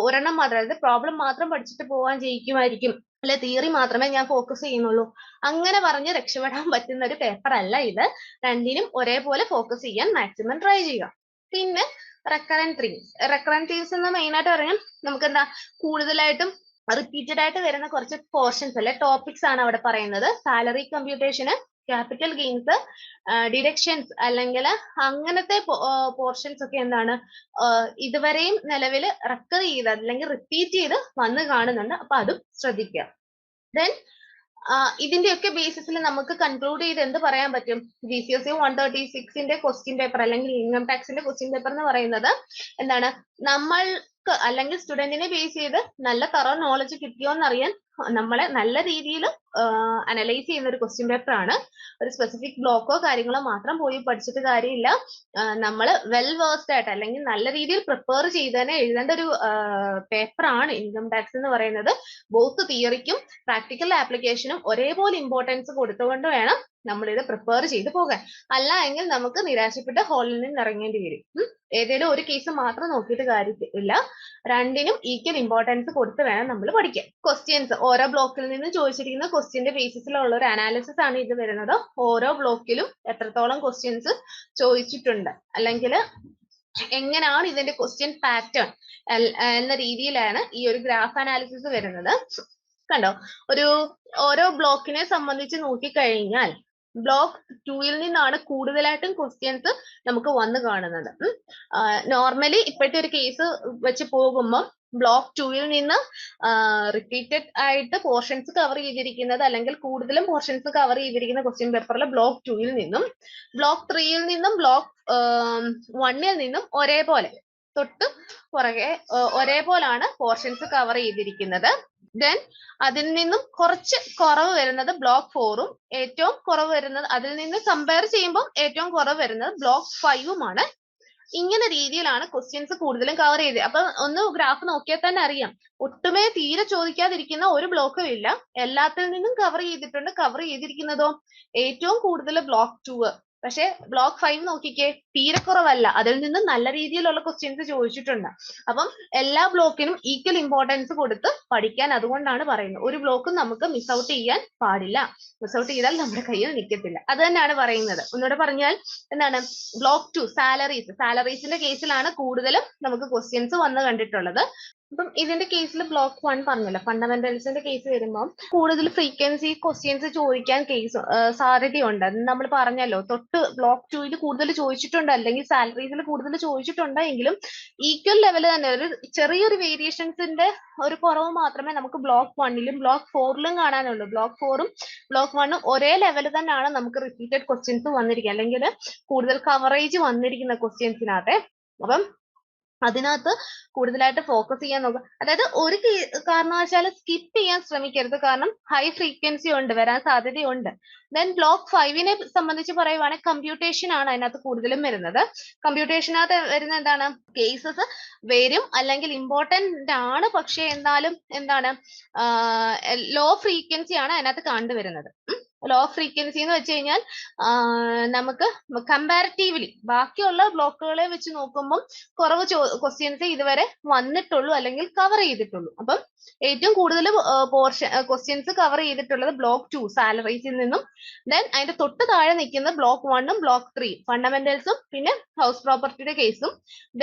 ഒരെണ്ണം മാത്രം, അതായത് പ്രോബ്ലം മാത്രം പഠിച്ചിട്ട് പോകാൻ ജയിക്കുമായിരിക്കും, അല്ലെ തിയറി മാത്രമേ ഞാൻ ഫോക്കസ് ചെയ്യുന്നുള്ളൂ, അങ്ങനെ പറഞ്ഞ് രക്ഷപ്പെടാൻ പറ്റുന്ന ഒരു പേപ്പർ അല്ല ഇത്. രണ്ടിനും ഒരേപോലെ ഫോക്കസ് ചെയ്യാൻ മാക്സിമം ട്രൈ ചെയ്യുക. പിന്നെ റെക്കറന്റ് തീംസ് എന്ന് മെയിൻ ആയിട്ട് പറയാൻ നമുക്ക് എന്താ കൂടുതലായിട്ടും റിപ്പീറ്റഡ് ആയിട്ട് വരുന്ന കുറച്ച് പോർഷൻസ് അല്ലെ ടോപ്പിക്സ് ആണ് അവിടെ പറയുന്നത്. സാലറി കമ്പ്യൂട്ടേഷന്, ക്യാപിറ്റൽ ഗെയിൻസ്, ഡിഡക്ഷൻസ് അല്ലെങ്കിൽ അങ്ങനത്തെ പോർഷൻസ് ഒക്കെ എന്താണ് ഇതുവരെയും നിലവിൽ റെക്കർ ചെയ്ത് അല്ലെങ്കിൽ റിപ്പീറ്റ് ചെയ്ത് വന്ന് കാണുന്നുണ്ട്. അപ്പൊ അതും ശ്രദ്ധിക്കുക. ദെൻ ഇതിന്റെയൊക്കെ ബേസിസിൽ നമുക്ക് കൺക്ലൂഡ് ചെയ്ത് എന്ത് പറയാൻ പറ്റും, GCSE 136ന്റെ ക്വസ്റ്റ്യൻ പേപ്പർ അല്ലെങ്കിൽ ഇൻകം ടാക്സിന്റെ ക്വസ്റ്റ്യൻ പേപ്പർ എന്ന് പറയുന്നത് എന്താണ്, നമ്മൾക്ക് അല്ലെങ്കിൽ സ്റ്റുഡന്റിനെ ബേസ് ചെയ്ത് നല്ല തറോ നോളജ് കിട്ടിയോ എന്നറിയാൻ നമ്മളെ നല്ല രീതിയിൽ അനലൈസ് ചെയ്യുന്ന ഒരു ക്വസ്റ്റ്യൻ പേപ്പർ ആണ്. ഒരു സ്പെസിഫിക് ബ്ലോക്കോ കാര്യങ്ങളോ മാത്രം പോയി പഠിച്ചിട്ട് കാര്യമില്ല. നമ്മൾ വെൽ വേഴ്സ്ഡ് ആയിട്ട് അല്ലെങ്കിൽ നല്ല രീതിയിൽ പ്രിപ്പയർ ചെയ്ത് തന്നെ എഴുതേണ്ട ഒരു പേപ്പർ ആണ് ഇൻകം ടാക്സ് എന്ന് പറയുന്നത്. ബോത്ത് തിയറിക്കും പ്രാക്ടിക്കൽ ആപ്ലിക്കേഷനും ഒരേപോലെ ഇമ്പോർട്ടൻസ് കൊടുത്തുകൊണ്ട് വേണം നമ്മൾ ഇത് പ്രിപ്പയർ ചെയ്ത് പോകാൻ. അല്ല എങ്കിൽ നമുക്ക് നിരാശപ്പെട്ട് ഹാളിൽ നിന്ന് ഇറങ്ങേണ്ടി വരും. ഏതെങ്കിലും ഒരു കേസ് മാത്രം നോക്കിയിട്ട് കാര്യമില്ല, രണ്ടിനും ഈക്വൽ ഇമ്പോർട്ടൻസ് കൊടുത്ത് വേണം നമ്മൾ പഠിക്കാൻ. ക്വസ്റ്റ്യൻസ് ഓരോ ബ്ലോക്കിൽ നിന്ന് ചോദിച്ചിരിക്കുന്ന ക്വസ്റ്റ്യന്റെ ബേസിസിലുള്ള ഒരു അനാലിസിസ് ആണ് ഇത് വരുന്നത്. ഓരോ ബ്ലോക്കിലും എത്രത്തോളം ക്വസ്റ്റ്യൻസ് ചോദിച്ചിട്ടുണ്ട് അല്ലെങ്കിൽ എങ്ങനെയാണ് ഇതിന്റെ ക്വസ്റ്റ്യൻ പാറ്റേൺ എന്ന രീതിയിലാണ് ഈ ഒരു ഗ്രാഫ് അനാലിസിസ് വരുന്നത്. കണ്ടോ, ഓരോ ബ്ലോക്കിനെ സംബന്ധിച്ച് നോക്കിക്കഴിഞ്ഞാൽ ബ്ലോക്ക് 2 നിന്നാണ് കൂടുതലായിട്ടും ക്വസ്റ്റ്യൻസ് നമുക്ക് വന്നു കാണുന്നത്. നോർമലി ഇപ്പോഴത്തെ ഒരു കേസ് വെച്ച് പോകുമ്പോൾ ബ്ലോക്ക് 2 നിന്ന് റിപ്പീറ്റഡ് ആയിട്ട് പോർഷൻസ് കവർ ചെയ്തിരിക്കുന്നത് അല്ലെങ്കിൽ കൂടുതലും പോർഷൻസ് കവർ ചെയ്തിരിക്കുന്ന ക്വസ്റ്റ്യൻ പേപ്പറിൽ ബ്ലോക്ക് 2 നിന്നും ബ്ലോക്ക് 3 നിന്നും ബ്ലോക്ക് 1 നിന്നും ഒരേപോലെ തൊട്ട് പുറകെ ഒരേപോലാണ് പോർഷൻസ് കവർ ചെയ്തിരിക്കുന്നത്. ദെൻ അതിൽ നിന്നും കുറച്ച് കുറവ് വരുന്നത് ബ്ലോക്ക് 4ഉം ഏറ്റവും കുറവ് വരുന്നത് അതിൽ നിന്ന് കമ്പയർ ചെയ്യുമ്പോൾ ഏറ്റവും കുറവ് വരുന്നത് ബ്ലോക്ക് 5ഉമാണ്. ഇങ്ങനെ രീതിയിലാണ് ക്വസ്റ്റ്യൻസ് കൂടുതലും കവർ ചെയ്തത്. അപ്പൊ ഒന്ന് ഗ്രാഫ് നോക്കിയാൽ തന്നെ അറിയാം, ഒട്ടുമേ തീരെ ചോദിക്കാതിരിക്കുന്ന ഒരു ബ്ലോക്കും ഇല്ല, എല്ലാത്തിൽ നിന്നും കവർ ചെയ്തിട്ടുണ്ട്. കവർ ചെയ്തിരിക്കുന്നതോ ഏറ്റവും കൂടുതൽ ബ്ലോക്ക് 2. പക്ഷെ ബ്ലോക്ക് 5 നോക്കിക്കേ, തീരെ കുറവല്ല, അതിൽ നിന്നും നല്ല രീതിയിലുള്ള ക്വസ്റ്റ്യൻസ് ചോദിച്ചിട്ടുണ്ട്. അപ്പം എല്ലാ ബ്ലോക്കിനും ഈക്വൽ ഇമ്പോർട്ടൻസ് കൊടുത്ത് പഠിക്കാൻ അതുകൊണ്ടാണ് പറയുന്നത്. ഒരു ബ്ലോക്കും നമുക്ക് മിസ് ഔട്ട് ചെയ്യാൻ പാടില്ല. മിസ് ഔട്ട് ചെയ്താൽ നമ്മുടെ കയ്യിൽ നിൽക്കത്തില്ല. അത് തന്നെയാണ് പറയുന്നത്. ഒന്നുകൂടെ പറഞ്ഞാൽ എന്താണ്, ബ്ലോക്ക് 2 സാലറീസിന്റെ കേസിലാണ് കൂടുതലും നമുക്ക് ക്വസ്റ്റ്യൻസ് വന്ന് കണ്ടിട്ടുള്ളത്. അപ്പം ഇതിന്റെ കേസിൽ ബ്ലോക്ക് 1 പറഞ്ഞല്ലോ, ഫണ്ടമെന്റൽസിന്റെ കേസ് വരുമ്പോൾ കൂടുതൽ ഫ്രീക്വൻസി ക്വസ്റ്റ്യൻസ് ചോദിക്കാൻ സാധ്യതയുണ്ട്. അത് നമ്മൾ പറഞ്ഞല്ലോ, തൊട്ട് ബ്ലോക്ക് 2 കൂടുതൽ ചോദിച്ചിട്ടുണ്ട് അല്ലെങ്കിൽ സാലറീസിൽ കൂടുതൽ ചോദിച്ചിട്ടുണ്ട് എങ്കിലും ഈക്വൽ ലെവൽ തന്നെ ഒരു ചെറിയൊരു വേരിയേഷൻസിന്റെ ഒരു കുറവ് മാത്രമേ നമുക്ക് ബ്ലോക്ക് 1ലും ബ്ലോക്ക് 4ലും കാണാനുള്ളൂ. ബ്ലോക്ക് 4ഉം ബ്ലോക്ക് 1ഉം ഒരേ ലെവൽ തന്നെയാണ് നമുക്ക് റിപ്പീറ്റഡ് ക്വസ്റ്റ്യൻസ് വന്നിരിക്കുക അല്ലെങ്കിൽ കൂടുതൽ കവറേജ് വന്നിരിക്കുന്ന ക്വസ്റ്റ്യൻസിനകത്തെ. അപ്പം അതിനകത്ത് കൂടുതലായിട്ട് ഫോക്കസ് ചെയ്യാൻ നോക്കുക. അതായത് ഒരു കാരണവശാലും സ്കിപ്പ് ചെയ്യാൻ ശ്രമിക്കരുത്, കാരണം ഹൈ ഫ്രീക്വൻസി ഉണ്ട്, വരാൻ സാധ്യതയുണ്ട്. ദെൻ ബ്ലോക്ക് 5നെ സംബന്ധിച്ച് പറയുവാണെങ്കിൽ കമ്പ്യൂട്ടേഷൻ ആണ് അതിനകത്ത് കൂടുതലും വരുന്നത്. കമ്പ്യൂട്ടേഷനകത്ത് വരുന്ന എന്താണ്, കേസസ് വരും അല്ലെങ്കിൽ ഇമ്പോർട്ടന്റ് ആണ്, പക്ഷെ എന്നാലും എന്താണ് ലോ ഫ്രീക്വൻസി ആണ് അതിനകത്ത് കണ്ടുവരുന്നത്. ലോ ഫ്രീക്വൻസി എന്ന് വെച്ച് കഴിഞ്ഞാൽ നമുക്ക് കമ്പാരിറ്റീവ്ലി ബാക്കിയുള്ള ബ്ലോക്കുകളെ വെച്ച് നോക്കുമ്പോൾ കുറവ് ക്വസ്റ്റ്യൻസ് ഇതുവരെ വന്നിട്ടുള്ളൂ അല്ലെങ്കിൽ കവർ ചെയ്തിട്ടുള്ളൂ. അപ്പം ഏറ്റവും കൂടുതൽ ക്വസ്റ്റ്യൻസ് കവർ ചെയ്തിട്ടുള്ളത് ബ്ലോക്ക് 2 സാലറീസിൽ നിന്നും. ദെൻ അതിന്റെ തൊട്ട് താഴെ നിൽക്കുന്ന ബ്ലോക്ക് 1ഉം ബ്ലോക്ക് 3 ഫണ്ടമെന്റൽസും പിന്നെ ഹൗസ് പ്രോപ്പർട്ടിയുടെ കേസും.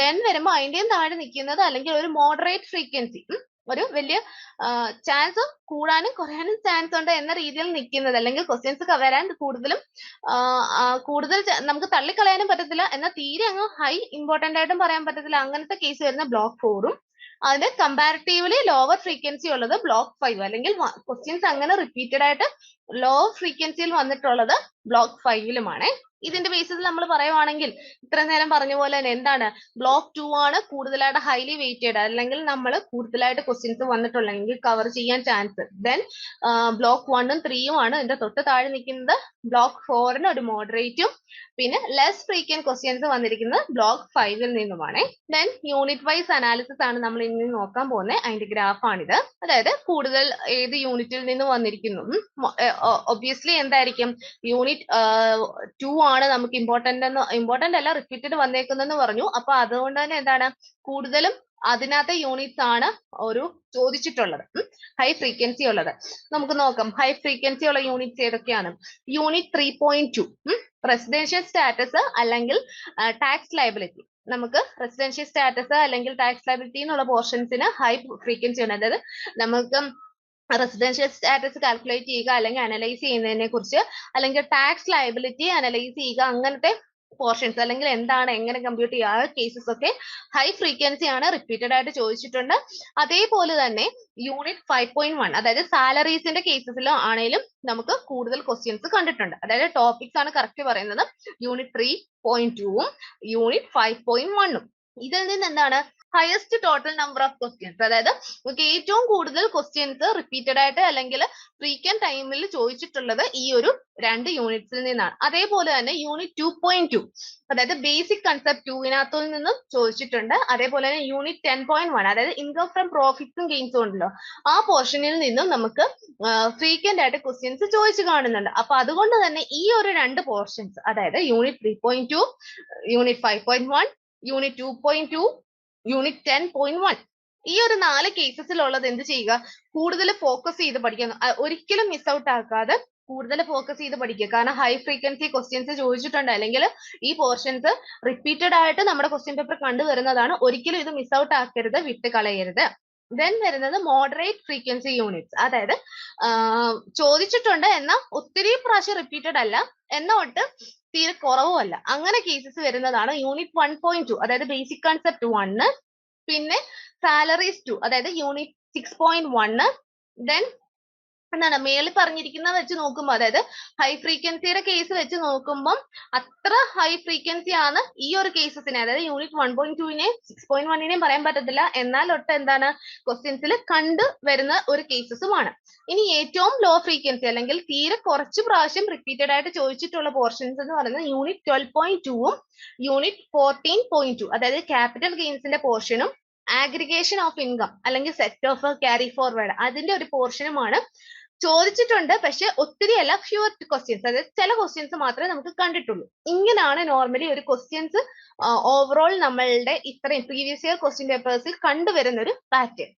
ദെൻ വരുമ്പോൾ അതിന്റെയും താഴെ നിൽക്കുന്നത് അല്ലെങ്കിൽ ഒരു മോഡറേറ്റ് ഫ്രീക്വൻസി, ഒരു വലിയ ചാൻസ് കൂടാനും കുറയാനും ചാൻസ് ഉണ്ട് എന്ന രീതിയിൽ നിൽക്കുന്നത്, അല്ലെങ്കിൽ ക്വസ്റ്റ്യൻസ് വരാൻ കൂടുതൽ നമുക്ക് തള്ളിക്കളയാനും പറ്റത്തില്ല, എന്നാൽ തീരെ അങ്ങ് ഹൈ ഇമ്പോർട്ടന്റ് ആയിട്ടും പറയാൻ പറ്റത്തില്ല. അങ്ങനത്തെ കേസ് വരുന്ന ബ്ലോക്ക് 4ഉം അതിന്റെ കമ്പാരിറ്റീവ്ലി ലോവർ ഫ്രീക്വൻസി ഉള്ളത് ബ്ലോക്ക് 5, അല്ലെങ്കിൽ ക്വസ്റ്റ്യൻസ് അങ്ങനെ റിപ്പീറ്റഡ് ആയിട്ട് ലോ ഫ്രീക്വൻസിയിൽ വന്നിട്ടുള്ളത് ബ്ലോക്ക് 5ലുമാണ്. ഇതിന്റെ ബേസിസിൽ നമ്മൾ പറയുവാണെങ്കിൽ ഇത്ര നേരം പറഞ്ഞ പോലെ തന്നെ എന്താണ്, ബ്ലോക്ക് 2 ആണ് കൂടുതലായിട്ട് ഹൈലി വെയിറ്റഡ്, അല്ലെങ്കിൽ നമ്മൾ കൂടുതലായിട്ട് ക്വസ്റ്റ്യൻസ് വന്നിട്ടുള്ളെങ്കിൽ കവർ ചെയ്യാൻ ചാൻസ്. ദെൻ ബ്ലോക്ക് 1ഉം 3ഉം ആണ് ഇതിന്റെ തൊട്ട് താഴെ നിൽക്കുന്നത്. ബ്ലോക്ക് 4ന് ഒരു മോഡറേറ്റും പിന്നെ ലെസ് ഫ്രീക്വന്റ് ക്വസ്റ്റ്യൻസ് വന്നിരിക്കുന്നത് ബ്ലോക്ക് 5ൽ നിന്നുമാണ്. ദെൻ യൂണിറ്റ് വൈസ് അനാലിസിസ് ആണ് നമ്മൾ ഇനി നോക്കാൻ പോകുന്നത്. അതിന്റെ ഗ്രാഫാണിത്. അതായത് കൂടുതൽ ഏത് യൂണിറ്റിൽ നിന്ന് വന്നിരിക്കുന്നു. ഒബ്വിയസ്ലി എന്തായിരിക്കും, യൂണിറ്റ് 2 ആണ് നമുക്ക് ഇമ്പോർട്ടന്റ് അല്ല റിപ്പീറ്റഡ് വന്നേക്കുന്നെന്ന് പറഞ്ഞു. അപ്പൊ അതുകൊണ്ട് തന്നെ എന്താണ്, കൂടുതലും അതിനകത്തെ യൂണിറ്റ്സ് ആണ് ഒരു ചോദിച്ചിട്ടുള്ളത്, ഹൈ ഫ്രീക്വൻസി ഉള്ളത്. നമുക്ക് നോക്കാം ഹൈ ഫ്രീക്വൻസി ഉള്ള യൂണിറ്റ്സ് ഏതൊക്കെയാണ്. യൂണിറ്റ് 3.2 റെസിഡൻഷ്യൽ സ്റ്റാറ്റസ് അല്ലെങ്കിൽ ടാക്സ് ലയബിലിറ്റി. നമുക്ക് റെസിഡൻഷ്യൽ സ്റ്റാറ്റസ് അല്ലെങ്കിൽ ടാക്സ് ലയബിലിറ്റി എന്നുള്ള പോർഷൻസിന് ഹൈ ഫ്രീക്വൻസി ഉണ്ട്. അതായത് നമുക്ക് റെസിഡൻഷ്യൽ സ്റ്റാറ്റസ് കാൽക്കുലേറ്റ് ചെയ്യുക അല്ലെങ്കിൽ അനലൈസ് ചെയ്യുന്നതിനെ കുറിച്ച്, അല്ലെങ്കിൽ ടാക്സ് ലയബിലിറ്റി അനലൈസ് ചെയ്യുക, അങ്ങനത്തെ പോർഷൻസ് അല്ലെങ്കിൽ എന്താണ് എങ്ങനെ കമ്പ്യൂട്ട് ചെയ്യുക, ആ കേസസ് ഒക്കെ ഹൈ ഫ്രീക്വൻസി ആണ്, റിപ്പീറ്റഡ് ആയിട്ട് ചോദിച്ചിട്ടുണ്ട്. അതേപോലെ തന്നെ യൂണിറ്റ് 5.1 അതായത് സാലറീസിന്റെ കേസസിലും ആണെങ്കിലും നമുക്ക് കൂടുതൽ ക്വസ്റ്റ്യൻസ് കണ്ടിട്ടുണ്ട്. അതായത് ടോപ്പിക്സ് ആണ് കറക്റ്റ് പറയുന്നത്. യൂണിറ്റ് 3.2ഉം യൂണിറ്റ് 5.1ഉം. ഇതിൽ നിന്ന് എന്താണ്, highest total number of questions, അതായത് നമുക്ക് ഏറ്റവും കൂടുതൽ ക്വസ്റ്റ്യൻസ് റിപ്പീറ്റഡ് ആയിട്ട് അല്ലെങ്കിൽ ഫ്രീക്വന്റ് ടൈമിൽ ചോദിച്ചിട്ടുള്ളത് ഈ ഒരു 2 യൂണിറ്റ്സിൽ നിന്നാണ്. അതേപോലെ തന്നെ യൂണിറ്റ് 2.2 അതായത് ബേസിക് കൺസെപ്റ്റ് 2വിനകത്തു നിന്നും ചോദിച്ചിട്ടുണ്ട്. അതേപോലെ തന്നെ യൂണിറ്റ് 10.1 അതായത് ഇൻകം ഫ്രം പ്രോഫിറ്റ്സും ഗെയിൻസും ഉണ്ടല്ലോ, ആ പോർഷനിൽ നിന്നും നമുക്ക് ഫ്രീക്വന്റ് ആയിട്ട് ക്വസ്റ്റ്യൻസ് ചോദിച്ചു കാണുന്നുണ്ട്. അപ്പൊ അതുകൊണ്ട് തന്നെ ഈ ഒരു 2 പോർഷൻസ്, അതായത് യൂണിറ്റ് 3.2, യൂണിറ്റ് 5.1, യൂണിറ്റ് 2.2, യൂണിറ്റ് 10.1, ഈ ഒരു 4 കേസസിലുള്ളത് എന്ത് ചെയ്യുക, കൂടുതൽ ഫോക്കസ് ചെയ്ത് പഠിക്കുക. ഒരിക്കലും മിസ് ഔട്ട് ആക്കാതെ കൂടുതൽ ഫോക്കസ് ചെയ്ത് പഠിക്കുക. കാരണം ഹൈ ഫ്രീക്വൻസി ക്വസ്റ്റ്യൻസ് ചോദിച്ചിട്ടുണ്ട്, അല്ലെങ്കിൽ ഈ പോർഷൻസ് റിപ്പീറ്റഡ് ആയിട്ട് നമ്മുടെ ക്വസ്റ്റ്യൻ പേപ്പർ കണ്ടുവരുന്നതാണ്. ഒരിക്കലും ഇത് മിസ് ഔട്ട് ആക്കരുത്, വിട്ട് കളയരുത്. ദെൻ വരുന്നത് മോഡറേറ്റ് ഫ്രീക്വൻസി യൂണിറ്റ്സ്, അതായത് ചോദിച്ചിട്ടുണ്ട് എന്നാൽ ഒത്തിരി പ്രാവശ്യം റിപ്പീറ്റഡ് അല്ല, എന്നൊട്ട് തീരെ കുറവുമല്ല, അങ്ങനെ കേസസ് വരുന്നതാണ് യൂണിറ്റ് 1.2, അതായത് ബേസിക് കൺസെപ്റ്റ് 1, പിന്നെ സാലറീസ് 2, അതായത് യൂണിറ്റ് 6.1. ദെൻ എന്താണ് മേളിൽ പറഞ്ഞിരിക്കുന്നത് വെച്ച് നോക്കുമ്പോൾ, അതായത് ഹൈ ഫ്രീക്വൻസിയുടെ കേസ് വെച്ച് നോക്കുമ്പോൾ അത്ര ഹൈ ഫ്രീക്വൻസി ആണ് ഈ ഒരു കേസസിനെ, അതായത് യൂണിറ്റ് 1.2നെയും 6.1നെയും പറയാൻ പറ്റത്തില്ല, എന്നാൽ ഒട്ട് എന്താണ് ക്വസ്റ്റ്യൻസിൽ കണ്ടു വരുന്ന ഒരു കേസസുമാണ്. ഇനി ഏറ്റവും ലോ ഫ്രീക്വൻസി അല്ലെങ്കിൽ തീരെ കുറച്ച് പ്രാവശ്യം റിപ്പീറ്റഡ് ആയിട്ട് ചോദിച്ചിട്ടുള്ള പോർഷൻസ് എന്ന് പറയുന്നത് യൂണിറ്റ് 12.2ഉം യൂണിറ്റ് 14.2, അതായത് ക്യാപിറ്റൽ ഗെയിൻസിന്റെ പോർഷനും ആഗ്രിഗേഷൻ ഓഫ് ഇൻകം അല്ലെങ്കിൽ സെറ്റ് ഓഫ് ക്യാരി ഫോർവേഡ് അതിന്റെ ഒരു പോർഷനുമാണ് ചോദിച്ചിട്ടുണ്ട്. പക്ഷെ ഒത്തിരി അല്ല, ഫ്യൂർ ക്വസ്റ്റ്യൻസ്, അതായത് ചില ക്വസ്റ്റ്യൻസ് മാത്രമേ നമുക്ക് കണ്ടിട്ടുള്ളൂ. ഇങ്ങനെയാണ് നോർമലി ഒരു ക്വസ്റ്റ്യൻസ് ഓവറോൾ നമ്മളുടെ ഇത്രയും പ്രീവിയസ് ഇയർ ക്വസ്റ്റ്യൻ പേപ്പേഴ്സിൽ കണ്ടുവരുന്ന ഒരു പാറ്റേൺ.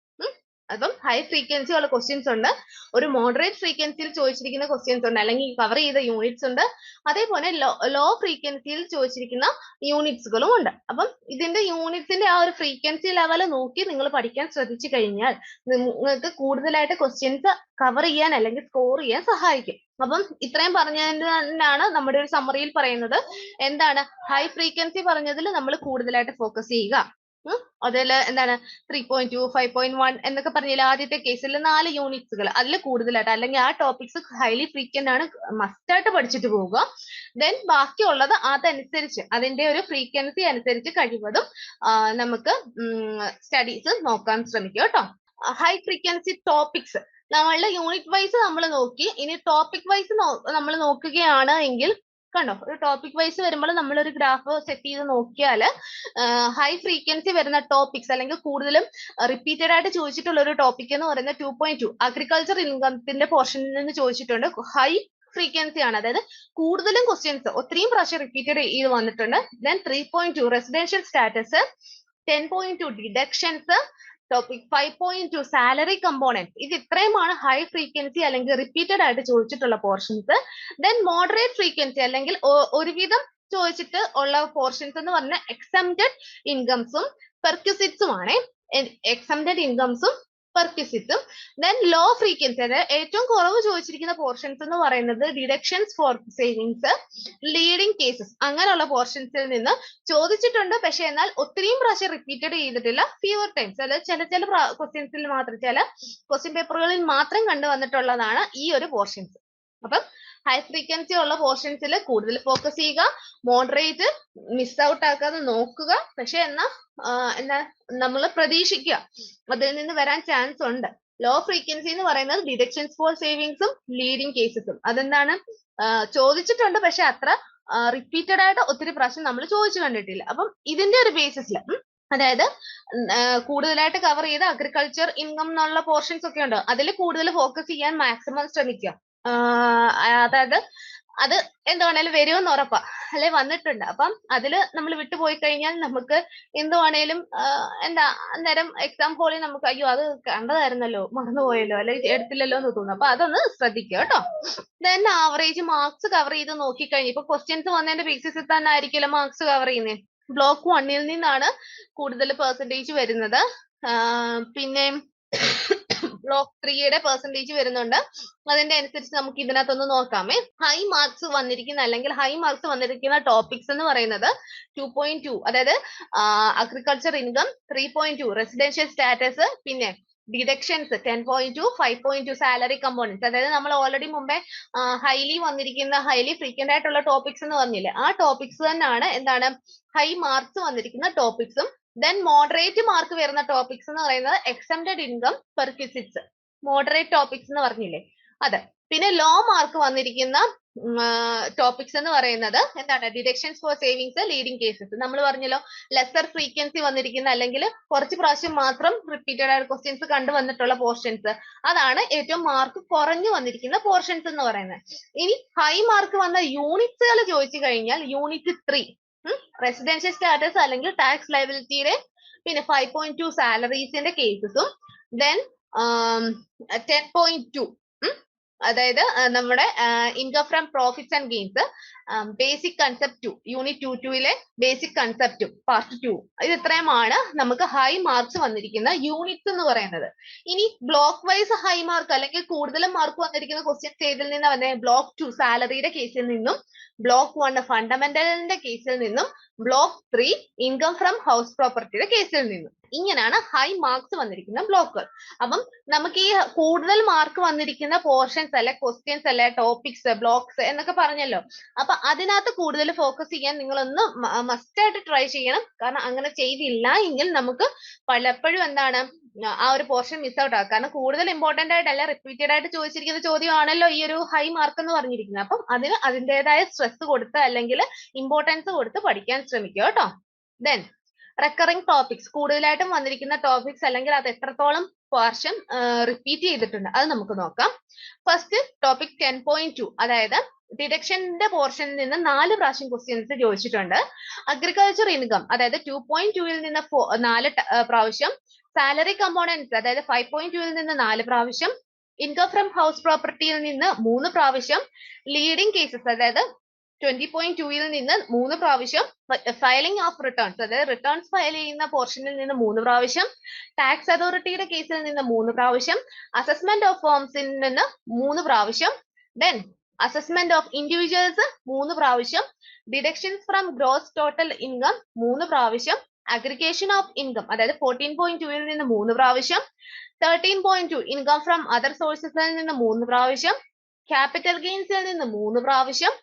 അപ്പം ഹൈ ഫ്രീക്വൻസി ഉള്ള ക്വസ്റ്റ്യൻസ് ഉണ്ട്, ഒരു മോഡറേറ്റ് ഫ്രീക്വൻസിയിൽ ചോദിച്ചിരിക്കുന്ന ക്വസ്റ്റ്യൻസ് ഉണ്ട്, അല്ലെങ്കിൽ കവർ ചെയ്ത യൂണിറ്റ്സ് ഉണ്ട്, അതേപോലെ ലോ ഫ്രീക്വൻസിയിൽ ചോദിച്ചിരിക്കുന്ന യൂണിറ്റ്സുകളും ഉണ്ട്. അപ്പം ഇതിന്റെ യൂണിറ്റ്സിന്റെ ആ ഒരു ഫ്രീക്വൻസി ലെവൽ നോക്കി നിങ്ങൾ പഠിക്കാൻ ശ്രദ്ധിച്ചു കഴിഞ്ഞാൽ നിങ്ങൾക്ക് കൂടുതലായിട്ട് ക്വസ്റ്റ്യൻസ് കവർ ചെയ്യാൻ അല്ലെങ്കിൽ സ്കോർ ചെയ്യാൻ സഹായിക്കും. അപ്പം ഇത്രയും പറഞ്ഞതിനാണ് നമ്മുടെ ഒരു സമ്മറിയിൽ പറയുന്നത്. എന്താണ് ഹൈ ഫ്രീക്വൻസി പറഞ്ഞതിൽ നമ്മൾ കൂടുതലായിട്ട് ഫോക്കസ് ചെയ്യുക. അതിൽ എന്താണ് 3.2, 5.1 എന്നൊക്കെ പറഞ്ഞാൽ ആദ്യത്തെ കേസിൽ 4 യൂണിറ്റ്സുകൾ അതിൽ കൂടുതലായിട്ട്, അല്ലെങ്കിൽ ആ ടോപ്പിക്സ് ഹൈലി ഫ്രീക്വന്റ് ആണ്, മസ്റ്റ് ആയിട്ട് പഠിച്ചിട്ട് പോവുക. ദെൻ ബാക്കിയുള്ളത് അതനുസരിച്ച് അതിന്റെ ഒരു ഫ്രീക്വൻസി അനുസരിച്ച് കഴിവതും നമുക്ക് സ്റ്റഡീസ് നോക്കാൻ ശ്രമിക്കുക കേട്ടോ. ഹൈ ഫ്രീക്വൻസി ടോപ്പിക്സ് നമ്മളുടെ യൂണിറ്റ് വൈസ് നമ്മൾ നോക്കി. ഇനി ടോപ്പിക് വൈസ് നമ്മൾ നോക്കുകയാണ് എങ്കിൽ കണ്ടോ, ഒരു ടോപ്പിക് വൈസ് വരുമ്പോൾ നമ്മൾ ഒരു ഗ്രാഫ് സെറ്റ് ചെയ്ത് നോക്കിയാൽ ഹൈ ഫ്രീക്വൻസി വരുന്ന ടോപ്പിക്സ് അല്ലെങ്കിൽ കൂടുതലും റിപ്പീറ്റഡ് ആയിട്ട് ചോദിച്ചിട്ടുള്ള ഒരു ടോപ്പിക് എന്ന് പറയുന്നത് 2.2 അഗ്രികൾച്ചർ ഇൻകത്തിന്റെ പോർഷനിൽ നിന്ന് ചോദിച്ചിട്ടുണ്ട്. ഹൈ ഫ്രീക്വൻസി ആണ്, അതായത് കൂടുതലും ക്വസ്റ്റ്യൻസ് ഒത്തിരിയും പ്രാവശ്യം റിപ്പീറ്റഡ് ചെയ്ത് വന്നിട്ടുണ്ട്. Then 3.2 residential status, 10.2 deductions, topic 5.2 salary component. ഇത് ഇത്രയുമാണ് ഹൈ ഫ്രീക്വൻസി അല്ലെങ്കിൽ റിപ്പീറ്റഡ് ആയിട്ട് ചോദിച്ചിട്ടുള്ള പോർഷൻസ്. ദെൻ മോഡറേറ്റ് ഫ്രീക്വൻസി അല്ലെങ്കിൽ ഒരുവിധം ചോദിച്ചിട്ട് ഉള്ള പോർഷൻസ് എന്ന് പറഞ്ഞാൽ എക്സംപ്റ്റഡ് ഇൻകംസും പെർക്വിസിറ്റ്സും ആണ്. എക്സംപ്റ്റഡ് ഇൻകംസും പെർക്വിസിറ്റ്സും. ദെൻ ലോ ഫ്രീക്വൻസി, അതായത് ഏറ്റവും കുറവ് ചോദിച്ചിരിക്കുന്ന പോർഷൻസ് എന്ന് പറയുന്നത് deductions for savings, leading cases, അങ്ങനെയുള്ള പോർഷൻസിൽ നിന്ന് ചോദിച്ചിട്ടുണ്ട്. പക്ഷെ എന്നാൽ ഒത്തിരിയും പ്രാവശ്യം റിപ്പീറ്റഡ് ചെയ്തിട്ടില്ല, ഫ്യൂവർ ടൈംസ്, അതായത് ചില ക്വസ്റ്റ്യൻസിൽ മാത്രം, ചില ക്വസ്റ്റ്യൻ പേപ്പറുകളിൽ മാത്രം കണ്ടുവന്നിട്ടുള്ളതാണ് ഈ ഒരു പോർഷൻസ്. അപ്പം ഹൈ ഫ്രീക്വൻസി ഉള്ള പോർഷൻസിൽ കൂടുതൽ ഫോക്കസ് ചെയ്യുക, മോഡറേറ്റ് മിസ് ഔട്ട് ആക്കാതെ നോക്കുക. പക്ഷെ എന്താ നമ്മൾ പ്രതീക്ഷിക്കുക അതിൽ നിന്ന് വരാൻ ചാൻസ് ഉണ്ട്. ലോ ഫ്രീക്വൻസി എന്ന് പറയുന്നത് ഡിഡക്ഷൻസ് ഫോർ സേവിങ്സും ലീഡിങ് കേസസും. അതെന്താണ് ചോദിച്ചിട്ടുണ്ട്, പക്ഷെ അത്ര റിപ്പീറ്റഡ് ആയിട്ട് ഒത്തിരി പ്രാവശ്യം നമ്മൾ ചോദിച്ചു കണ്ടിട്ടില്ല. അപ്പം ഇതിന്റെ ഒരു ബേസിസിൽ, അതായത് കൂടുതലായിട്ട് കവർ ചെയ്ത അഗ്രികൾച്ചർ ഇൻകം എന്നുള്ള പോർഷൻസ് ഒക്കെ ഉണ്ട്, അതിൽ കൂടുതൽ ഫോക്കസ് ചെയ്യാൻ മാക്സിമം ശ്രമിക്കുക. അതായത് അത് എന്തുവാണേലും വരുമെന്ന് ഉറപ്പാ, അല്ലെ വന്നിട്ടുണ്ട്. അപ്പം അതില് നമ്മൾ വിട്ടുപോയി കഴിഞ്ഞാൽ നമുക്ക് എന്തുവാണേലും അന്നേരം എക്സാം ഹോളിൽ നമുക്ക് അയ്യോ അത് കണ്ടതായിരുന്നല്ലോ, മറന്നുപോയല്ലോ, അല്ലെങ്കിൽ എടുത്തില്ലല്ലോ എന്ന് തോന്നുന്നു. അപ്പൊ അതൊന്ന് ശ്രദ്ധിക്കുക കേട്ടോ. ദെൻ ആവറേജ് മാർക്സ് കവർ ചെയ്ത് നോക്കിക്കഴിഞ്ഞു, ഇപ്പൊ ക്വസ്റ്റ്യൻസ് വന്നതിന്റെ ബേസിസിൽ തന്നെ ആയിരിക്കുമല്ലോ മാർക്സ് കവർ ചെയ്യുന്നത്. ബ്ലോക്ക് 1ൽ നിന്നാണ് കൂടുതൽ പെർസെന്റേജ് വരുന്നത്. പിന്നെ ബ്ലോക്ക് 3യുടെ പെർസെന്റേജ് വരുന്നുണ്ട്. അതിന്റെ അനുസരിച്ച് നമുക്ക് ഇതിനകത്തൊന്ന് നോക്കാമേ. ഹൈ മാർക്സ് വന്നിരിക്കുന്ന അല്ലെങ്കിൽ ഹൈ മാർക്സ് വന്നിരിക്കുന്ന ടോപ്പിക്സ് എന്ന് പറയുന്നത് 2.2, അതായത് അഗ്രികൾച്ചർ ഇൻകം, 3.2 റെസിഡൻഷ്യൽ സ്റ്റാറ്റസ്, പിന്നെ ഡിഡക്ഷൻസ് 10.2, 5.2 സാലറി കമ്പോണൻസ്. അതായത് നമ്മൾ ഓൾറെഡി മുമ്പേ ഹൈലി വന്നിരിക്കുന്ന ഹൈലി ഫ്രീക്വന്റ് ആയിട്ടുള്ള ടോപ്പിക്സ് എന്ന് പറഞ്ഞില്ലേ, ആ ടോപ്പിക്സ് തന്നെയാണ് എന്താണ് ഹൈ മാർക്സ് വന്നിരിക്കുന്ന ടോപ്പിക്സും. ദെൻ മോഡറേറ്റ് മാർക്ക് വരുന്ന ടോപ്പിക്സ് എന്ന് പറയുന്നത് എക്സംപ്റ്റഡ് ഇൻകം, പെർക്വിസിറ്റ്സ്, മോഡറേറ്റ് ടോപ്പിക്സ് എന്ന് പറഞ്ഞില്ലേ അത്. പിന്നെ ലോ മാർക്ക് വന്നിരിക്കുന്ന ടോപ്പിക്സ് എന്ന് പറയുന്നത് എന്താണ് deductions for savings, leading cases. നമ്മൾ പറഞ്ഞല്ലോ ലെസർ ഫ്രീക്വൻസി വന്നിരിക്കുന്ന അല്ലെങ്കിൽ കുറച്ച് പ്രാവശ്യം മാത്രം റിപ്പീറ്റഡ് ആയിട്ട് ക്വസ്റ്റ്യൻസ് കണ്ടുവന്നിട്ടുള്ള പോർഷൻസ്, അതാണ് ഏറ്റവും മാർക്ക് കുറഞ്ഞു വന്നിരിക്കുന്ന പോർഷൻസ് എന്ന് പറയുന്നത്. ഇനി ഹൈ മാർക്ക് വന്ന യൂണിറ്റ്സുകൾ ചോദിച്ചു കഴിഞ്ഞാൽ യൂണിറ്റ് 3 റെസിഡൻഷ്യൽ സ്റ്റാറ്റസ് അല്ലെങ്കിൽ ടാക്സ് ലയബിലിറ്റിയുടെ, പിന്നെ 5.2 സാലറീസിന്റെ കേസസും, ദെൻ 10.2 അതായത് നമ്മുടെ income from profits and gains basic concept 2 unit 2 basic കൺസെപ്റ്റും പാർട്ട് 2 ഇത് ഇത്രയുമാണ് നമുക്ക് ഹൈ മാർക്സ് വന്നിരിക്കുന്ന യൂണിറ്റ്സ് എന്ന് പറയുന്നത്. ഇനി ബ്ലോക്ക് വൈസ് ഹൈ മാർക്ക് അല്ലെങ്കിൽ കൂടുതലും മാർക്ക് വന്നിരിക്കുന്ന ക്വസ്റ്റ്യൻസ് ഏതിൽ നിന്ന് വന്നേ? ബ്ലോക്ക് 2 സാലറിയുടെ കേസിൽ നിന്നും, ബ്ലോക്ക് 1 ഫണ്ടമെന്റലിന്റെ കേസിൽ നിന്നും, ബ്ലോക്ക് 3 ഇൻകം ഫ്രം ഹൗസ് പ്രോപ്പർട്ടിയുടെ കേസിൽ നിന്നും. ഇങ്ങനെയാണ് ഹൈ മാർക്സ് വന്നിരിക്കുന്ന ബ്ലോക്കുകൾ. അപ്പം നമുക്ക് ഈ കൂടുതൽ മാർക്ക് വന്നിരിക്കുന്ന പോർഷൻസ് അല്ലെ, ക്വസ്റ്റ്യൻസ് അല്ലെ, ടോപ്പിക്സ്, ബ്ലോക്സ് എന്നൊക്കെ പറഞ്ഞല്ലോ. അപ്പൊ അതിനകത്ത് കൂടുതൽ ഫോക്കസ് ചെയ്യാൻ നിങ്ങളൊന്ന് മസ്റ്റ് ആയിട്ട് ട്രൈ ചെയ്യണം. കാരണം അങ്ങനെ ചെയ്തില്ല എങ്കിൽ നമുക്ക് പലപ്പോഴും എന്താണ് ആ ഒരു പോർഷൻ മിസ് ഔട്ട് ആകും. കാരണം കൂടുതൽ ഇമ്പോർട്ടന്റ് ആയിട്ടല്ല, റിപ്പീറ്റഡ് ആയിട്ട് ചോദിച്ചിരിക്കുന്ന ചോദ്യമാണല്ലോ ഈ ഒരു ഹൈ മാർക്ക് എന്ന് പറഞ്ഞിരിക്കുന്നത്. അപ്പം അതിന് അതിൻ്റെതായ സ്ട്രെസ് കൊടുത്ത് അല്ലെങ്കിൽ ഇമ്പോർട്ടൻസ് കൊടുത്ത് പഠിക്കാൻ ശ്രമിക്കുക കേട്ടോ. ദെൻ റെക്കറിംഗ് ടോപ്പിക്സ്, കൂടുതലായിട്ടും വന്നിരിക്കുന്ന ടോപ്പിക്സ് അല്ലെങ്കിൽ അത് എത്രത്തോളം പോർഷൻ റിപ്പീറ്റ് ചെയ്തിട്ടുണ്ട് അത് നമുക്ക് നോക്കാം. ഫസ്റ്റ് ടോപ്പിക് 10.2, അതായത് ഡിഡക്ഷന്റെ പോർഷനിൽ നിന്ന് 4 പ്രാവശ്യം ക്വസ്റ്റ്യൻസ് ചോദിച്ചിട്ടുണ്ട്. അഗ്രികൾച്ചർ ഇൻകം, അതായത് 2.2 നിന്ന് 4 പ്രാവശ്യം. സാലറി കമ്പോണൻസ്, അതായത് 5.2 നിന്ന് 4 പ്രാവശ്യം. ഇൻകം ഫ്രം ഹൗസ് പ്രോപ്പർട്ടിയിൽ നിന്ന് 3 പ്രാവശ്യം. ലീഡിംഗ് കേസസ്, അതായത് 20.2 നിന്ന് 3 പ്രാവശ്യം. ഫയലിംഗ് ഓഫ് റിട്ടേൺസ്, അതായത് റിട്ടേൺസ് ഫയൽ ചെയ്യുന്ന പോർഷനിൽ നിന്ന് 3 പ്രാവശ്യം. ടാക്സ് അതോറിറ്റിയുടെ കേസിൽ നിന്ന് 3 പ്രാവശ്യം. അസസ്മെന്റ് ഓഫ് ഫേംസിൽ നിന്ന് 3 പ്രാവശ്യം. ദെൻ അസസ്മെന്റ് ഓഫ് ഇൻഡിവിജ്വൽസ് 3 പ്രാവശ്യം. Deductions from gross total income 3 പ്രാവശ്യം. അഗ്രിഗേഷൻ ഓഫ് ഇൻകം, അതായത് 14.2 നിന്ന് 3 പ്രാവശ്യം. 13.2 ഇൻകം ഫ്രം അതർ സോഴ്സസിൽ നിന്ന് 3 പ്രാവശ്യം. ക്യാപിറ്റൽ ഗെയിൻസിൽ നിന്ന് 3 പ്രാവശ്യം.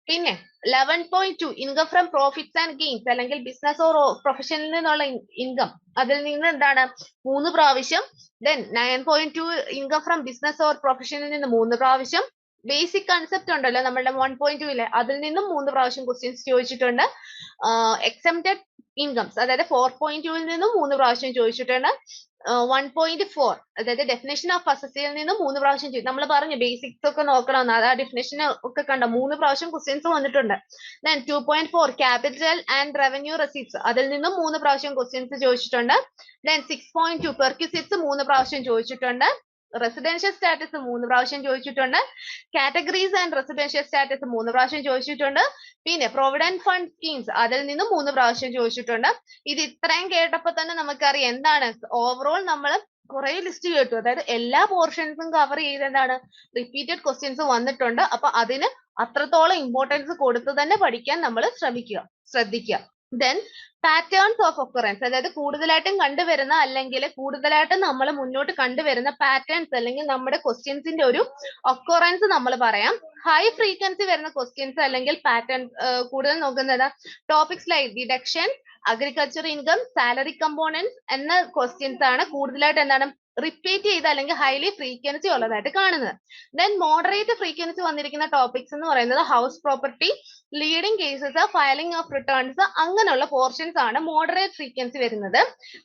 പിന്നെ 11.2 income from profits and gains അല്ലെങ്കിൽ ബിസിനസ് ഓർ പ്രൊഫഷനിൽ നിന്നുള്ള ഇൻകം, അതിൽ നിന്ന് എന്താണ് 3 പ്രാവശ്യം. Then 9.2 income from business or പ്രൊഫഷനിൽ നിന്ന് 3 പ്രാവശ്യം. ബേസിക് കൺസെപ്റ്റ് ഉണ്ടല്ലോ നമ്മളുടെ 1.2 അതിൽ നിന്നും 3 പ്രാവശ്യം ക്വസ്റ്റ്യൻസ് ചോദിച്ചിട്ടുണ്ട്. എക്സംപ്റ്റഡ് ഇൻകംസ്, അതായത് 4.2 നിന്നും 3 പ്രാവശ്യം ചോദിച്ചിട്ടുണ്ട്. 1.4 അതായത് ഡെഫിനേഷൻ ഓഫ് അസസിൽ നിന്ന് 3 പ്രാവശ്യം ചെയ്തു. നമ്മൾ പറഞ്ഞു ബേസിക്സ് ഒക്കെ നോക്കണം, അത് ആ ഡെഫിനേഷൻ ഒക്കെ കണ്ട 3 പ്രാവശ്യം ക്വസ്റ്റ്യൻസ് വന്നിട്ടുണ്ട്. Then 2.4 capital and revenue receipts, അതിൽ നിന്നും 3 പ്രാവശ്യം ക്വസ്റ്റ്യൻസ് ചോദിച്ചിട്ടുണ്ട്. ദെൻ 6.2 പെർക്വിസിറ്റ്സ് 3 പ്രാവശ്യം ചോദിച്ചിട്ടുണ്ട്. റെസിഡൻഷ്യൽ സ്റ്റാറ്റസ് 3 പ്രാവശ്യം ചോദിച്ചിട്ടുണ്ട്. കാറ്റഗറീസ് ആൻഡ് റെസിഡൻഷ്യൽ സ്റ്റാറ്റസ് 3 പ്രാവശ്യം ചോദിച്ചിട്ടുണ്ട്. പിന്നെ പ്രൊവിഡന്റ് ഫണ്ട് സ്കീംസ് അതിൽ നിന്നും 3 പ്രാവശ്യം ചോദിച്ചിട്ടുണ്ട്. ഇത് ഇത്രയും കേട്ടപ്പോൾ തന്നെ നമുക്കറിയാം എന്താണ് ഓവറോൾ നമ്മൾ കുറെ ലിസ്റ്റ് കേട്ടു. അതായത് എല്ലാ പോർഷൻസും കവർ ചെയ്ത് എന്താണ് റിപ്പീറ്റഡ് ക്വസ്റ്റ്യൻസ് വന്നിട്ടുണ്ട്. അപ്പൊ അതിന് അത്രത്തോളം ഇമ്പോർട്ടൻസ് കൊടുത്ത് തന്നെ പഠിക്കാൻ നമ്മൾ ശ്രദ്ധിക്കുക. ദെൻ പാറ്റേൺസ് ഓഫ് ഒക്കറൻസ്, അതായത് കൂടുതലായിട്ടും കണ്ടുവരുന്ന അല്ലെങ്കിൽ കൂടുതലായിട്ടും നമ്മൾ മുന്നോട്ട് കണ്ടുവരുന്ന പാറ്റേൺസ് അല്ലെങ്കിൽ നമ്മുടെ ക്വസ്റ്റ്യൻസിന്റെ ഒരു ഒക്കറൻസ് നമ്മൾ പറയാം. ഹൈ ഫ്രീക്വൻസി വരുന്ന ക്വസ്റ്റ്യൻസ് അല്ലെങ്കിൽ പാറ്റേൺ കൂടുതൽ നോക്കുന്നത് topics like deduction, agriculture income, salary components എന്ന ക്വസ്റ്റ്യൻസ് ആണ് കൂടുതലായിട്ട് എന്താണ് റിപ്പീറ്റ് ചെയ്ത് അല്ലെങ്കിൽ ഹൈലി ഫ്രീക്വൻസി ഉള്ളതായിട്ട് കാണുന്നത്. ദെൻ മോഡറേറ്റ് ഫ്രീക്വൻസി വന്നിരിക്കുന്ന ടോപ്പിക്സ് എന്ന് പറയുന്നത് house property, leading cases, filing of returns അങ്ങനെയുള്ള പോർഷൻസ് ആണ് മോഡറേറ്റ് ഫ്രീക്വൻസി വരുന്നത്.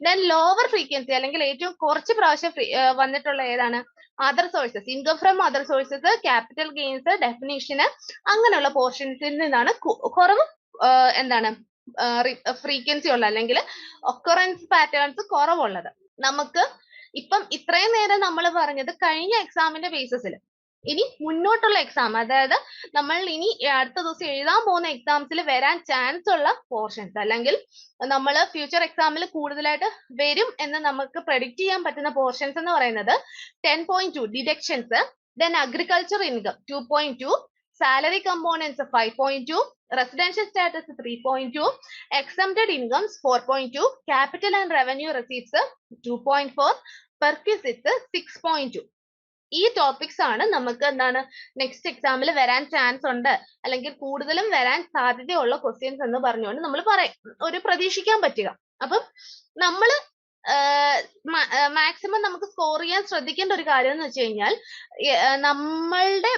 ദെൻ ലോവർ ഫ്രീക്വൻസി അല്ലെങ്കിൽ ഏറ്റവും കുറച്ച് പ്രാവശ്യം വന്നിട്ടുള്ള ഏതാണ്? Other sources, income from other sources, capital gains, ഡെഫിനിഷന് അങ്ങനെയുള്ള പോർഷൻസിൽ നിന്നാണ് കുറവ് എന്താണ് ഫ്രീക്വൻസി ഉള്ള അല്ലെങ്കിൽ ഒക്കറൻസ് പാറ്റേൺസ് കുറവുള്ളത്. നമുക്ക് ഇപ്പം ഇത്രയും നേരം നമ്മൾ പറഞ്ഞത് കഴിഞ്ഞ എക്സാമിന്റെ ബേസിസിൽ. ഇനി മുന്നോട്ടുള്ള എക്സാം, അതായത് നമ്മൾ ഇനി അടുത്ത ദിവസം എഴുതാൻ പോകുന്ന എക്സാംസിൽ വരാൻ ചാൻസ് ഉള്ള പോർഷൻസ് അല്ലെങ്കിൽ നമ്മൾ ഫ്യൂച്ചർ എക്സാമിൽ കൂടുതലായിട്ട് വരും എന്ന് നമുക്ക് പ്രെഡിക്റ്റ് ചെയ്യാൻ പറ്റുന്ന പോർഷൻസ് എന്ന് പറയുന്നത് 10.2 deductions, then agriculture income 2.2, salary components 5.2, residential status 3.2, exempted incomes 4.2, capital and revenue receipts 2.4, perquisites 6.2. ഈ ടോപ്പിക്സ് ആണ് നമുക്ക് എന്താണ് നെക്സ്റ്റ് എക്സാമിൽ വരാൻ ചാൻസ് ഉണ്ട് അല്ലെങ്കിൽ കൂടുതലും വരാൻ സാധ്യതയുള്ള ക്വസ്റ്റ്യൻസ് എന്ന് പറഞ്ഞുകൊണ്ട് നമ്മൾ ഒരു പ്രതീക്ഷിക്കാൻ പറ്റുക. അപ്പം നമ്മൾ മാക്സിമം നമുക്ക് സ്കോർ ചെയ്യാൻ ശ്രദ്ധിക്കേണ്ട ഒരു കാര്യം എന്ന് വെച്ച് കഴിഞ്ഞാൽ നമ്മളുടെ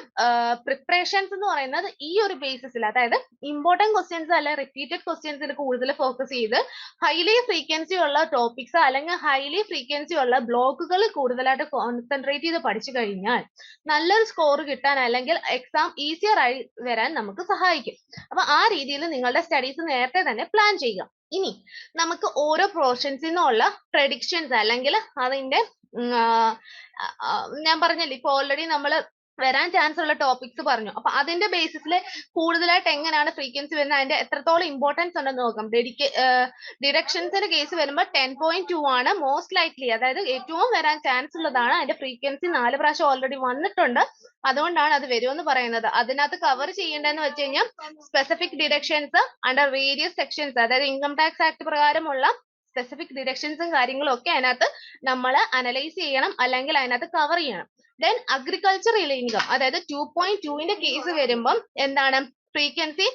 പ്രിപ്പറേഷൻസ് എന്ന് പറയുന്നത് ഈ ഒരു ബേസിസിൽ, അതായത് ഇമ്പോർട്ടന്റ് ക്വസ്റ്റ്യൻസ് അല്ലെ റിപ്പീറ്റഡ് ക്വസ്റ്റ്യൻസിൽ കൂടുതൽ ഫോക്കസ് ചെയ്ത് ഹൈലി ഫ്രീക്വൻസി ഉള്ള ടോപ്പിക്സ് അല്ലെങ്കിൽ ഹൈലി ഫ്രീക്വൻസി ഉള്ള ബ്ലോക്കുകൾ കൂടുതലായിട്ട് കോൺസെൻട്രേറ്റ് ചെയ്ത് പഠിച്ചു കഴിഞ്ഞാൽ നല്ലൊരു സ്കോർ കിട്ടാൻ അല്ലെങ്കിൽ എക്സാം ഈസിയർ ആയി വരാൻ നമുക്ക് സഹായിക്കും. അപ്പൊ ആ രീതിയിൽ നിങ്ങളുടെ സ്റ്റഡീസ് നേരത്തെ തന്നെ പ്ലാൻ ചെയ്യുക. ഇനി നമുക്ക് ഓരോ പോർഷൻസിൽ നിന്നുള്ള പ്രഡിക്ഷൻസ് അല്ലെങ്കിൽ അതിന്റെ ഞാൻ പറഞ്ഞല്ലോ ഇപ്പൊ ഓൾറെഡി നമ്മൾ വരാൻ ചാൻസ് ഉള്ള ടോപ്പിക്സ് പറഞ്ഞു. അപ്പൊ അതിന്റെ ബേസിസിൽ കൂടുതലായിട്ട് എങ്ങനെയാണ് ഫ്രീക്വൻസി വരുന്നത്, അതിന്റെ എത്രത്തോളം ഇമ്പോർട്ടൻസ് ഉണ്ടെന്ന് നോക്കാം. ഡിഡക്ഷൻസിന്റെ കേസ് വരുമ്പോൾ 10.2 ആണ് മോസ്റ്റ് ലൈക്ലി, അതായത് ഏറ്റവും വരാൻ ചാൻസ് ഉള്ളതാണ്. അതിന്റെ ഫ്രീക്വൻസി 4 പ്രാവശ്യം ഓൾറെഡി വന്നിട്ടുണ്ട്, അതുകൊണ്ടാണ് അത് വരുമെന്ന് പറയുന്നത്. അതിനകത്ത് കവർ ചെയ്യേണ്ടതെന്ന് വെച്ച് കഴിഞ്ഞാൽ specific deductions under various sections, അതായത് ഇൻകം ടാക്സ് ആക്ട് പ്രകാരമുള്ള സ്പെസിഫിക് ഡിഡക്ഷൻസും കാര്യങ്ങളും ഒക്കെ അതിനകത്ത് നമ്മൾ അനലൈസ് ചെയ്യണം, അല്ലെങ്കിൽ അതിനകത്ത് കവർ ചെയ്യണം. ദെൻ അഗ്രികൾച്ചറൽ ഇൻകം, അതായത് 2.2ന്റെ കേസ് വരുമ്പം എന്താണ് ഫ്രീക്വൻസി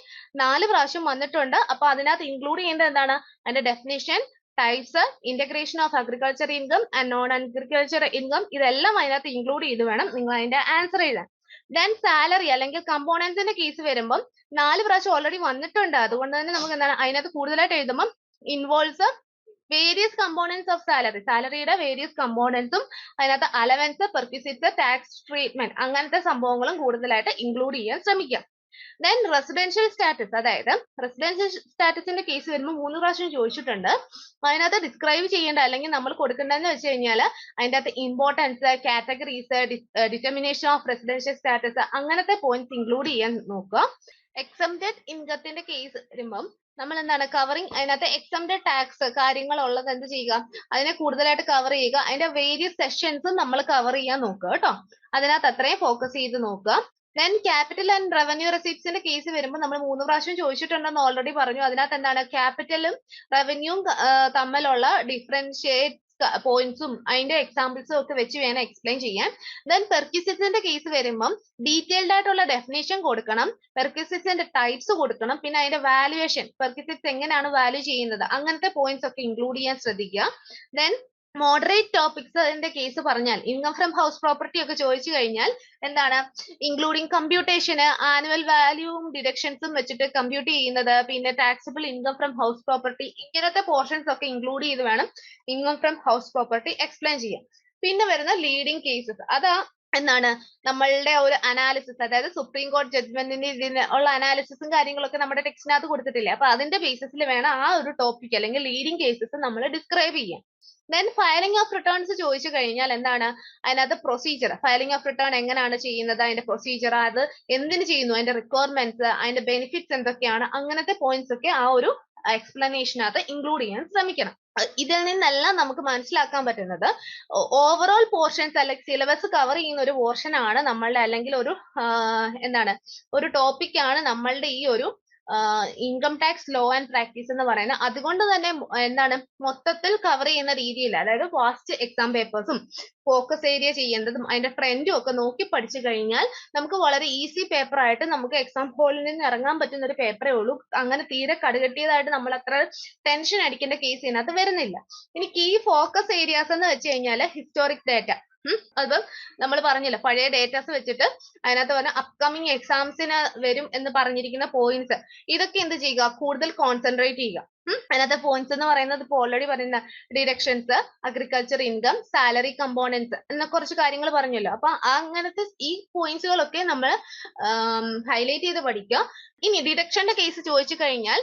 4 പ്രാവശ്യം വന്നിട്ടുണ്ട്. അപ്പൊ അതിനകത്ത് ഇൻക്ലൂഡ് ചെയ്യേണ്ടത് എന്താണ്, അതിന്റെ definition, types, integration of agriculture income and non agriculture income, ഇതെല്ലാം അതിനകത്ത് ഇൻക്ലൂഡ് ചെയ്ത് വേണം നിങ്ങൾ അതിന്റെ ആൻസർ എഴുതാൻ. ദെൻ സാലറി അല്ലെങ്കിൽ കമ്പോണൻസിന്റെ കേസ് വരുമ്പം 4 പ്രാവശ്യം ഓൾറെഡി വന്നിട്ടുണ്ട്, അതുകൊണ്ട് തന്നെ നമുക്ക് എന്താണ് അതിനകത്ത് കൂടുതലായിട്ട് എഴുതുമ്പം involves various components of salary, സാലറിയുടെ വേരിയസ് കമ്പോണൻസും അതിനകത്ത് അലവൻസ്, പെർക്വിസിറ്റ്സ്, ടാക്സ് ട്രീറ്റ്മെന്റ്, അങ്ങനത്തെ സംഭവങ്ങളും കൂടുതലായിട്ട് ഇൻക്ലൂഡ് ചെയ്യാൻ ശ്രമിക്കാം. ദെൻ റെസിഡൻഷ്യൽ സ്റ്റാറ്റസ്, അതായത് റെസിഡൻഷ്യൽ സ്റ്റാറ്റസിന്റെ കേസ് വരുമ്പോൾ 3 പ്രാവശ്യം ചോദിച്ചിട്ടുണ്ട്. അതിനകത്ത് ഡിസ്ക്രൈബ് ചെയ്യേണ്ട അല്ലെങ്കിൽ നമ്മൾ കൊടുക്കേണ്ടതെന്ന് വെച്ച് കഴിഞ്ഞാൽ അതിന്റെ അകത്ത് importance, categories, determination of residential status, അങ്ങനത്തെ പോയിന്റ്സ് ഇൻക്ലൂഡ് ചെയ്യാൻ നോക്കുക. എക്സംപ്റ്റഡ് ഇൻകത്തിന്റെ കേസ് വരുമ്പം നമ്മൾ എന്താണ് കവറിങ്, അതിനകത്ത് എക്സംപ്റ്റഡ് ടാക്സ് കാര്യങ്ങളുള്ളത് എന്ത് ചെയ്യുക, അതിനെ കൂടുതലായിട്ട് കവർ ചെയ്യുക. അതിന്റെ വേരിയസ് സെഷൻസും നമ്മൾ കവർ ചെയ്യാൻ നോക്കുക കേട്ടോ. അതിനകത്ത് അത്രയും ഫോക്കസ് ചെയ്ത് നോക്കുക. ദെൻ ക്യാപിറ്റൽ ആൻഡ് റവന്യൂ റെസിപ്റ്റ്സിന്റെ കേസ് വരുമ്പോൾ നമ്മൾ 3 പ്രാവശ്യം ചോദിച്ചിട്ടുണ്ടെന്ന് ഓൾറെഡി പറഞ്ഞു. അതിനകത്ത് എന്താണ് ക്യാപിറ്റലും റവന്യൂവും തമ്മിലുള്ള ഡിഫറൻഷിയേറ്റ് പോയിന്റ്സും അതിന്റെ എക്സാമ്പിൾസും ഒക്കെ വെച്ച് വേണം എക്സ്പ്ലെയിൻ ചെയ്യാൻ. ദെൻ പെർക്വിസിറ്റ്സിന്റെ കേസ് വരുമ്പം ഡീറ്റെയിൽഡ് ആയിട്ടുള്ള ഡെഫിനേഷൻ കൊടുക്കണം, പെർക്വിസിറ്റ്സിന്റെ ടൈപ്സ് കൊടുക്കണം, പിന്നെ അതിന്റെ വാല്യുവേഷൻ, പെർക്വിസിറ്റ്സ് എങ്ങനെയാണ് വാല്യൂ ചെയ്യുന്നത്, അങ്ങനത്തെ പോയിന്റ്സ് ഒക്കെ ഇൻക്ലൂഡ് ചെയ്യാൻ ശ്രദ്ധിക്കുക. ദെൻ മോഡറേറ്റ് ടോപ്പിക്സിന്റെ കേസ് പറഞ്ഞാൽ ഇൻകം ഫ്രം ഹൗസ് പ്രോപ്പർട്ടി ഒക്കെ ചോദിച്ചു കഴിഞ്ഞാൽ എന്താണ് ഇൻക്ലൂഡിങ് കമ്പ്യൂട്ടേഷന്, ആനുവൽ വാല്യൂവും ഡിഡക്ഷൻസും വെച്ചിട്ട് കമ്പ്യൂട്ട് ചെയ്യുന്നത്, പിന്നെ taxable income from house property, ഇങ്ങനത്തെ പോർഷൻസ് ഒക്കെ ഇൻക്ലൂഡ് ചെയ്ത് വേണം income from house property explain ചെയ്യാൻ. പിന്നെ വരുന്ന ലീഡിങ് കേസസ്, അതാ എന്താണ് നമ്മളുടെ ഒരു അനാലിസിസ്, അതായത് സുപ്രീം കോടതി ജഡ്ജ്മെന്റിന്റെ ഇതിന് ഉള്ള അനാലിസിസും കാര്യങ്ങളൊക്കെ നമ്മുടെ ടെക്സ്റ്റിനകത്ത് കൊടുത്തിട്ടില്ലേ, അപ്പൊ അതിന്റെ ബേസിസിൽ വേണം ആ ഒരു ടോപ്പിക് അല്ലെങ്കിൽ ലീഡിങ് കേസസ് നമ്മൾ ഡിസ്ക്രൈബ് ചെയ്യാൻ. ദെൻ ഫയലിംഗ് ഓഫ് റിട്ടേൺസ് ചോദിച്ചു കഴിഞ്ഞാൽ എന്താണ് അതിനകത്ത് പ്രൊസീജിയർ, ഫയലിംഗ് ഓഫ് റിട്ടേൺ എങ്ങനെയാണ് ചെയ്യുന്നത്, അതിന്റെ പ്രൊസീജിയർ, അത് എന്തിനു ചെയ്യുന്നു, അതിന്റെ റിക്വയർമെന്റ്സ്, അതിന്റെ ബെനിഫിറ്റ്സ് എന്തൊക്കെയാണ്, അങ്ങനത്തെ പോയിന്റ്സ് ഒക്കെ ആ ഒരു എക്സ്പ്ലനേഷനകത്ത് ഇൻക്ലൂഡ് ചെയ്യാൻ ശ്രമിക്കണം. ഇതിൽ നിന്നെല്ലാം നമുക്ക് മനസ്സിലാക്കാൻ പറ്റുന്നത് ഓവറോൾ പോർഷൻസ് അല്ലെങ്കിൽ സിലബസ് കവർ ചെയ്യുന്ന ഒരു പോർഷൻ ആണ് നമ്മളുടെ, അല്ലെങ്കിൽ ഒരു എന്താണ് ഒരു ടോപ്പിക് ആണ് നമ്മളുടെ ഈ ഒരു income tax law and practice എന്ന് പറയുന്നത്. അതുകൊണ്ട് തന്നെ എന്താണ് മൊത്തത്തിൽ കവർ ചെയ്യുന്ന രീതിയിൽ, അതായത് ഫാസ്റ്റ് എക്സാം പേപ്പേഴ്സും ഫോക്കസ് ഏരിയ ചെയ്യേണ്ടതും അതിന്റെ ട്രെൻഡും ഒക്കെ നോക്കി പഠിച്ചു കഴിഞ്ഞാൽ നമുക്ക് വളരെ ഈസി പേപ്പർ ആയിട്ട് നമുക്ക് എക്സാം ഹോളിൽ നിന്ന് ഇറങ്ങാൻ പറ്റുന്ന ഒരു പേപ്പറേ ഉള്ളൂ. അങ്ങനെ തീരെ കടുകെട്ടിയതായിട്ട് നമ്മൾ അത്ര ടെൻഷൻ അടിക്കേണ്ട കേസ് ഇതിനകത്ത് വരുന്നില്ല. ഇനി കീ ഫോക്കസ് ഏരിയാസ് എന്ന് വെച്ച് കഴിഞ്ഞാൽ ഹിസ്റ്റോറിക് ഡേറ്റ, അപ്പം നമ്മൾ പറഞ്ഞില്ല പഴയ ഡേറ്റാസ് വെച്ചിട്ട് അതിനകത്ത് പറഞ്ഞ അപ്കമിങ് എക്സാംസിന് വരും എന്ന് പറഞ്ഞിരിക്കുന്ന പോയിന്റ്സ്, ഇതൊക്കെ എന്ത് ചെയ്യുക, കൂടുതൽ കോൺസെൻട്രേറ്റ് ചെയ്യുക. അതിനകത്തെ പോയിന്റ്സ് എന്ന് പറയുന്നത് ഇപ്പോൾ ഓൾറെഡി പറയുന്ന deductions, agriculture income, salary components എന്ന കുറച്ച് കാര്യങ്ങൾ പറഞ്ഞല്ലോ. അപ്പൊ അങ്ങനത്തെ ഈ പോയിന്റ്സുകളൊക്കെ നമ്മൾ ഹൈലൈറ്റ് ചെയ്ത് പഠിക്കുക. ഇനി ഡിഡക്ഷന്റെ കേസ് ചോദിച്ചു കഴിഞ്ഞാൽ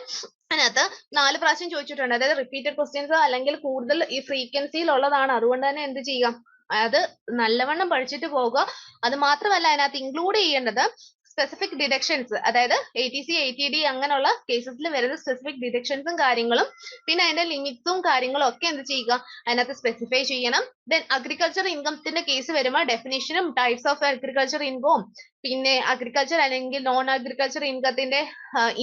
അതിനകത്ത് 4 പ്രാവശ്യം ചോദിച്ചിട്ടുണ്ട്, അതായത് റിപ്പീറ്റഡ് ക്വസ്റ്റ്യൻസ് അല്ലെങ്കിൽ കൂടുതൽ ഈ ഫ്രീക്വൻസിയിൽ ഉള്ളതാണ്. അതുകൊണ്ട് തന്നെ എന്ത് ചെയ്യാം, അത് നല്ലവണ്ണം പഠിച്ചിട്ട് പോകുക. അത് മാത്രമല്ല അതിനകത്ത് ഇൻക്ലൂഡ് ചെയ്യേണ്ടത് സ്പെസിഫിക് ഡിഡക്ഷൻസ്, അതായത് ATC, ATD അങ്ങനെയുള്ള കേസസിൽ വരുന്ന സ്പെസിഫിക് ഡിഡക്ഷൻസും കാര്യങ്ങളും, പിന്നെ അതിന്റെ ലിമിറ്റ്സും കാര്യങ്ങളും ഒക്കെ എന്ത് ചെയ്യുക, അതിനകത്ത് സ്പെസിഫൈ ചെയ്യണം. ദെൻ അഗ്രികൾച്ചർ ഇൻകത്തിന്റെ കേസ് വരുമ്പോൾ ഡെഫിനിഷനും ടൈപ്സ് ഓഫ് അഗ്രികൾച്ചർ ഇൻകവും, പിന്നെ അഗ്രികൾച്ചർ അല്ലെങ്കിൽ നോൺ അഗ്രികൾച്ചർ ഇൻകത്തിന്റെ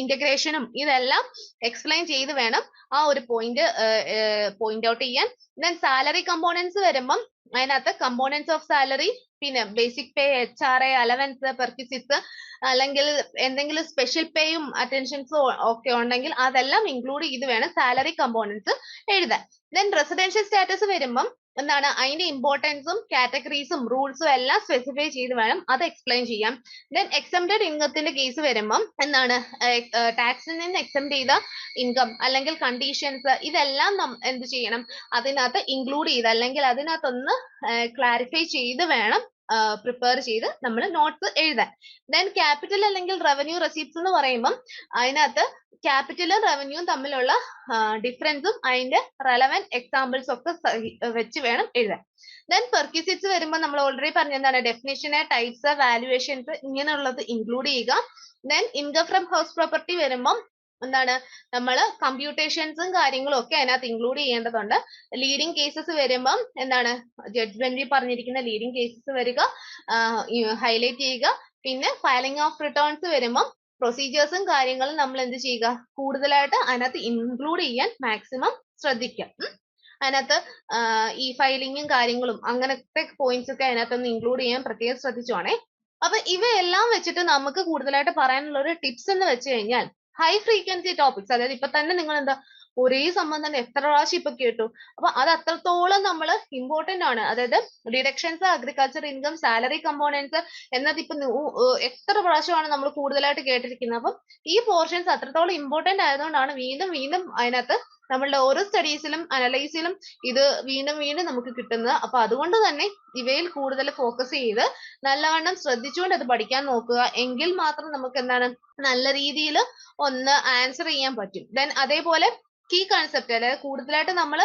ഇന്റഗ്രേഷനും ഇതെല്ലാം എക്സ്പ്ലെയിൻ ചെയ്ത് വേണം ആ ഒരു പോയിന്റ് ഔട്ട് ചെയ്യാൻ. ദെൻ സാലറി കമ്പോണൻസ് വരുമ്പം അതിനകത്ത് കമ്പോണൻസ് ഓഫ് സാലറി, പിന്നെ ബേസിക് പേ, HRA, അലവൻസ്, പെർക്വിസിറ്റ്സ്, അല്ലെങ്കിൽ എന്തെങ്കിലും സ്പെഷ്യൽ പേയും അറ്റൻഷൻസും ഒക്കെ ഉണ്ടെങ്കിൽ അതെല്ലാം ഇൻക്ലൂഡ് ചെയ്ത് വേണം സാലറി കമ്പോണൻസ് എഴുതാൻ. ദെൻ റെസിഡൻഷ്യൽ സ്റ്റാറ്റസ് വരുമ്പം എന്താണ് അതിന്റെ ഇമ്പോർട്ടൻസും കാറ്റഗറീസും റൂൾസും എല്ലാം സ്പെസിഫൈ ചെയ്ത് വേണം അത് എക്സ്പ്ലെയിൻ ചെയ്യാം. ദെൻ എക്സംപ്റ്റഡ് ഇൻകത്തിന്റെ കേസ് വരുമ്പം എന്താണ് ടാക്സിൽ നിന്ന് എക്സംപ്റ്റ് ചെയ്ത ഇൻകം അല്ലെങ്കിൽ കണ്ടീഷൻസ് ഇതെല്ലാം എന്ത് ചെയ്യണം, അതിനകത്ത് ഇൻക്ലൂഡ് ചെയ്ത് അല്ലെങ്കിൽ അതിനകത്തൊന്ന് ക്ലാരിഫൈ ചെയ്ത് വേണം പ്രിപ്പയർ ചെയ്ത് നമ്മൾ നോട്ട്സ് എഴുതാൻ. ദെൻ ക്യാപിറ്റൽ അല്ലെങ്കിൽ റവന്യൂ റെസീപ്റ്റ്സ് എന്ന് പറയുമ്പം അതിനകത്ത് ക്യാപിറ്റലും റവന്യൂവും തമ്മിലുള്ള ഡിഫറൻസും അതിന്റെ റെലവന്റ് എക്സാമ്പിൾസ് ഒക്കെ വെച്ച് വേണം എഴുതാൻ. ദെൻ പെർക്വിസിറ്റ്സ് വരുമ്പോൾ നമ്മൾ ഓൾറെഡി പറഞ്ഞ എന്താണ് ഡെഫിനിഷന്, ടൈപ്സ്, വാല്യുവേഷൻസ് ഇങ്ങനെയുള്ളത് ഇൻക്ലൂഡ് ചെയ്യുക. Then income from house property വരുമ്പം എന്താണ് നമ്മൾ കമ്പ്യൂട്ടേഷൻസും കാര്യങ്ങളും ഒക്കെ അതിനകത്ത് ഇൻക്ലൂഡ് ചെയ്യേണ്ടതുണ്ട്. ലീഡിങ് കേസസ് വരുമ്പം എന്താണ് ജഡ്ജ്മെന്റിൽ പറഞ്ഞിരിക്കുന്ന ലീഡിങ് കേസസ് വരിക, ഹൈലൈറ്റ് ചെയ്യുക. പിന്നെ ഫയലിംഗ് ഓഫ് റിട്ടേൺസ് വരുമ്പം പ്രൊസീജിയേഴ്സും കാര്യങ്ങളും നമ്മൾ എന്ത് ചെയ്യുക, കൂടുതലായിട്ട് അതിനകത്ത് ഇൻക്ലൂഡ് ചെയ്യാൻ മാക്സിമം ശ്രദ്ധിക്കുക. അതിനകത്ത് ഈ ഫയലിങ്ങും കാര്യങ്ങളും അങ്ങനത്തെ പോയിന്റ്സ് ഒക്കെ അതിനകത്തൊന്ന് ഇൻക്ലൂഡ് ചെയ്യാൻ പ്രത്യേകം ശ്രദ്ധിച്ചോണേ. അപ്പൊ ഇവയെല്ലാം വെച്ചിട്ട് നമുക്ക് കൂടുതലായിട്ട് പറയാനുള്ള ഒരു ടിപ്സ് എന്ന് വെച്ച് കഴിഞ്ഞാൽ ഹൈ ഫ്രീക്വൻസി ടോപ്പിക്സ്, അതായത് ഇപ്പൊ തന്നെ നിങ്ങൾ എന്താ ഒരേ സംഭവം തന്നെ എത്ര പ്രാവശ്യം ഇപ്പൊ കേട്ടു, അപ്പൊ അത് അത്രത്തോളം നമ്മൾ ഇമ്പോർട്ടന്റ് ആണ്. അതായത് deductions, agriculture income, salary components എന്നത് ഇപ്പൊ എത്ര പ്രാവശ്യമാണ് നമ്മൾ കൂടുതലായിട്ട് കേട്ടിരിക്കുന്നത്. അപ്പം ഈ പോർഷൻസ് അത്രത്തോളം ഇമ്പോർട്ടന്റ് ആയതുകൊണ്ടാണ് വീണ്ടും വീണ്ടും അതിനകത്ത് നമ്മളുടെ ഓരോ സ്റ്റഡീസിലും അനലൈസിലും ഇത് വീണ്ടും വീണ്ടും നമുക്ക് കിട്ടുന്നത്. അപ്പൊ അതുകൊണ്ട് തന്നെ ഇവയിൽ കൂടുതൽ ഫോക്കസ് ചെയ്ത് നല്ലവണ്ണം ശ്രദ്ധിച്ചുകൊണ്ട് അത് പഠിക്കാൻ നോക്കുക. എങ്കിൽ മാത്രം നമുക്ക് എന്താണ് നല്ല രീതിയിൽ ഒന്ന് ആൻസർ ചെയ്യാൻ പറ്റും. ദെൻ അതേപോലെ കീ കൺസെപ്റ്റ്, അതായത് കൂടുതലായിട്ട് നമ്മൾ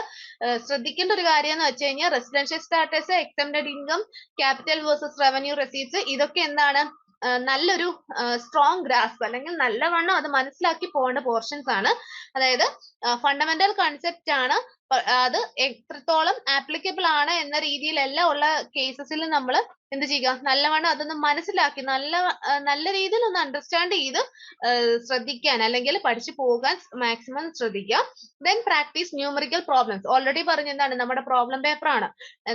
ശ്രദ്ധിക്കേണ്ട ഒരു കാര്യം എന്ന് വെച്ച് കഴിഞ്ഞാൽ residential status, exempted income, capital versus revenue receipts, ഇതൊക്കെ എന്താണ് നല്ലൊരു സ്ട്രോങ് ഗ്രാസ്പ് അല്ലെങ്കിൽ നല്ലവണ്ണം അത് മനസ്സിലാക്കി പോകേണ്ട പോർഷൻസ് ആണ്. അതായത് ഫണ്ടമെന്റൽ കൺസെപ്റ്റ് ആണ്. അത് എത്രത്തോളം ആപ്ലിക്കബിൾ ആണ് എന്ന രീതിയിലല്ല ഉള്ള കേസസിൽ നമ്മൾ എന്ത് ചെയ്യുക, നല്ലവണ്ണം അതൊന്ന് മനസ്സിലാക്കി നല്ല രീതിയിൽ ഒന്ന് അണ്ടർസ്റ്റാൻഡ് ചെയ്ത് ശ്രദ്ധിക്കാൻ അല്ലെങ്കിൽ പഠിച്ചു പോകാൻ മാക്സിമം ശ്രദ്ധിക്കുക. Then practice numerical problems. Already പറഞ്ഞ എന്താണ് നമ്മുടെ പ്രോബ്ലം പേപ്പർ ആണ്.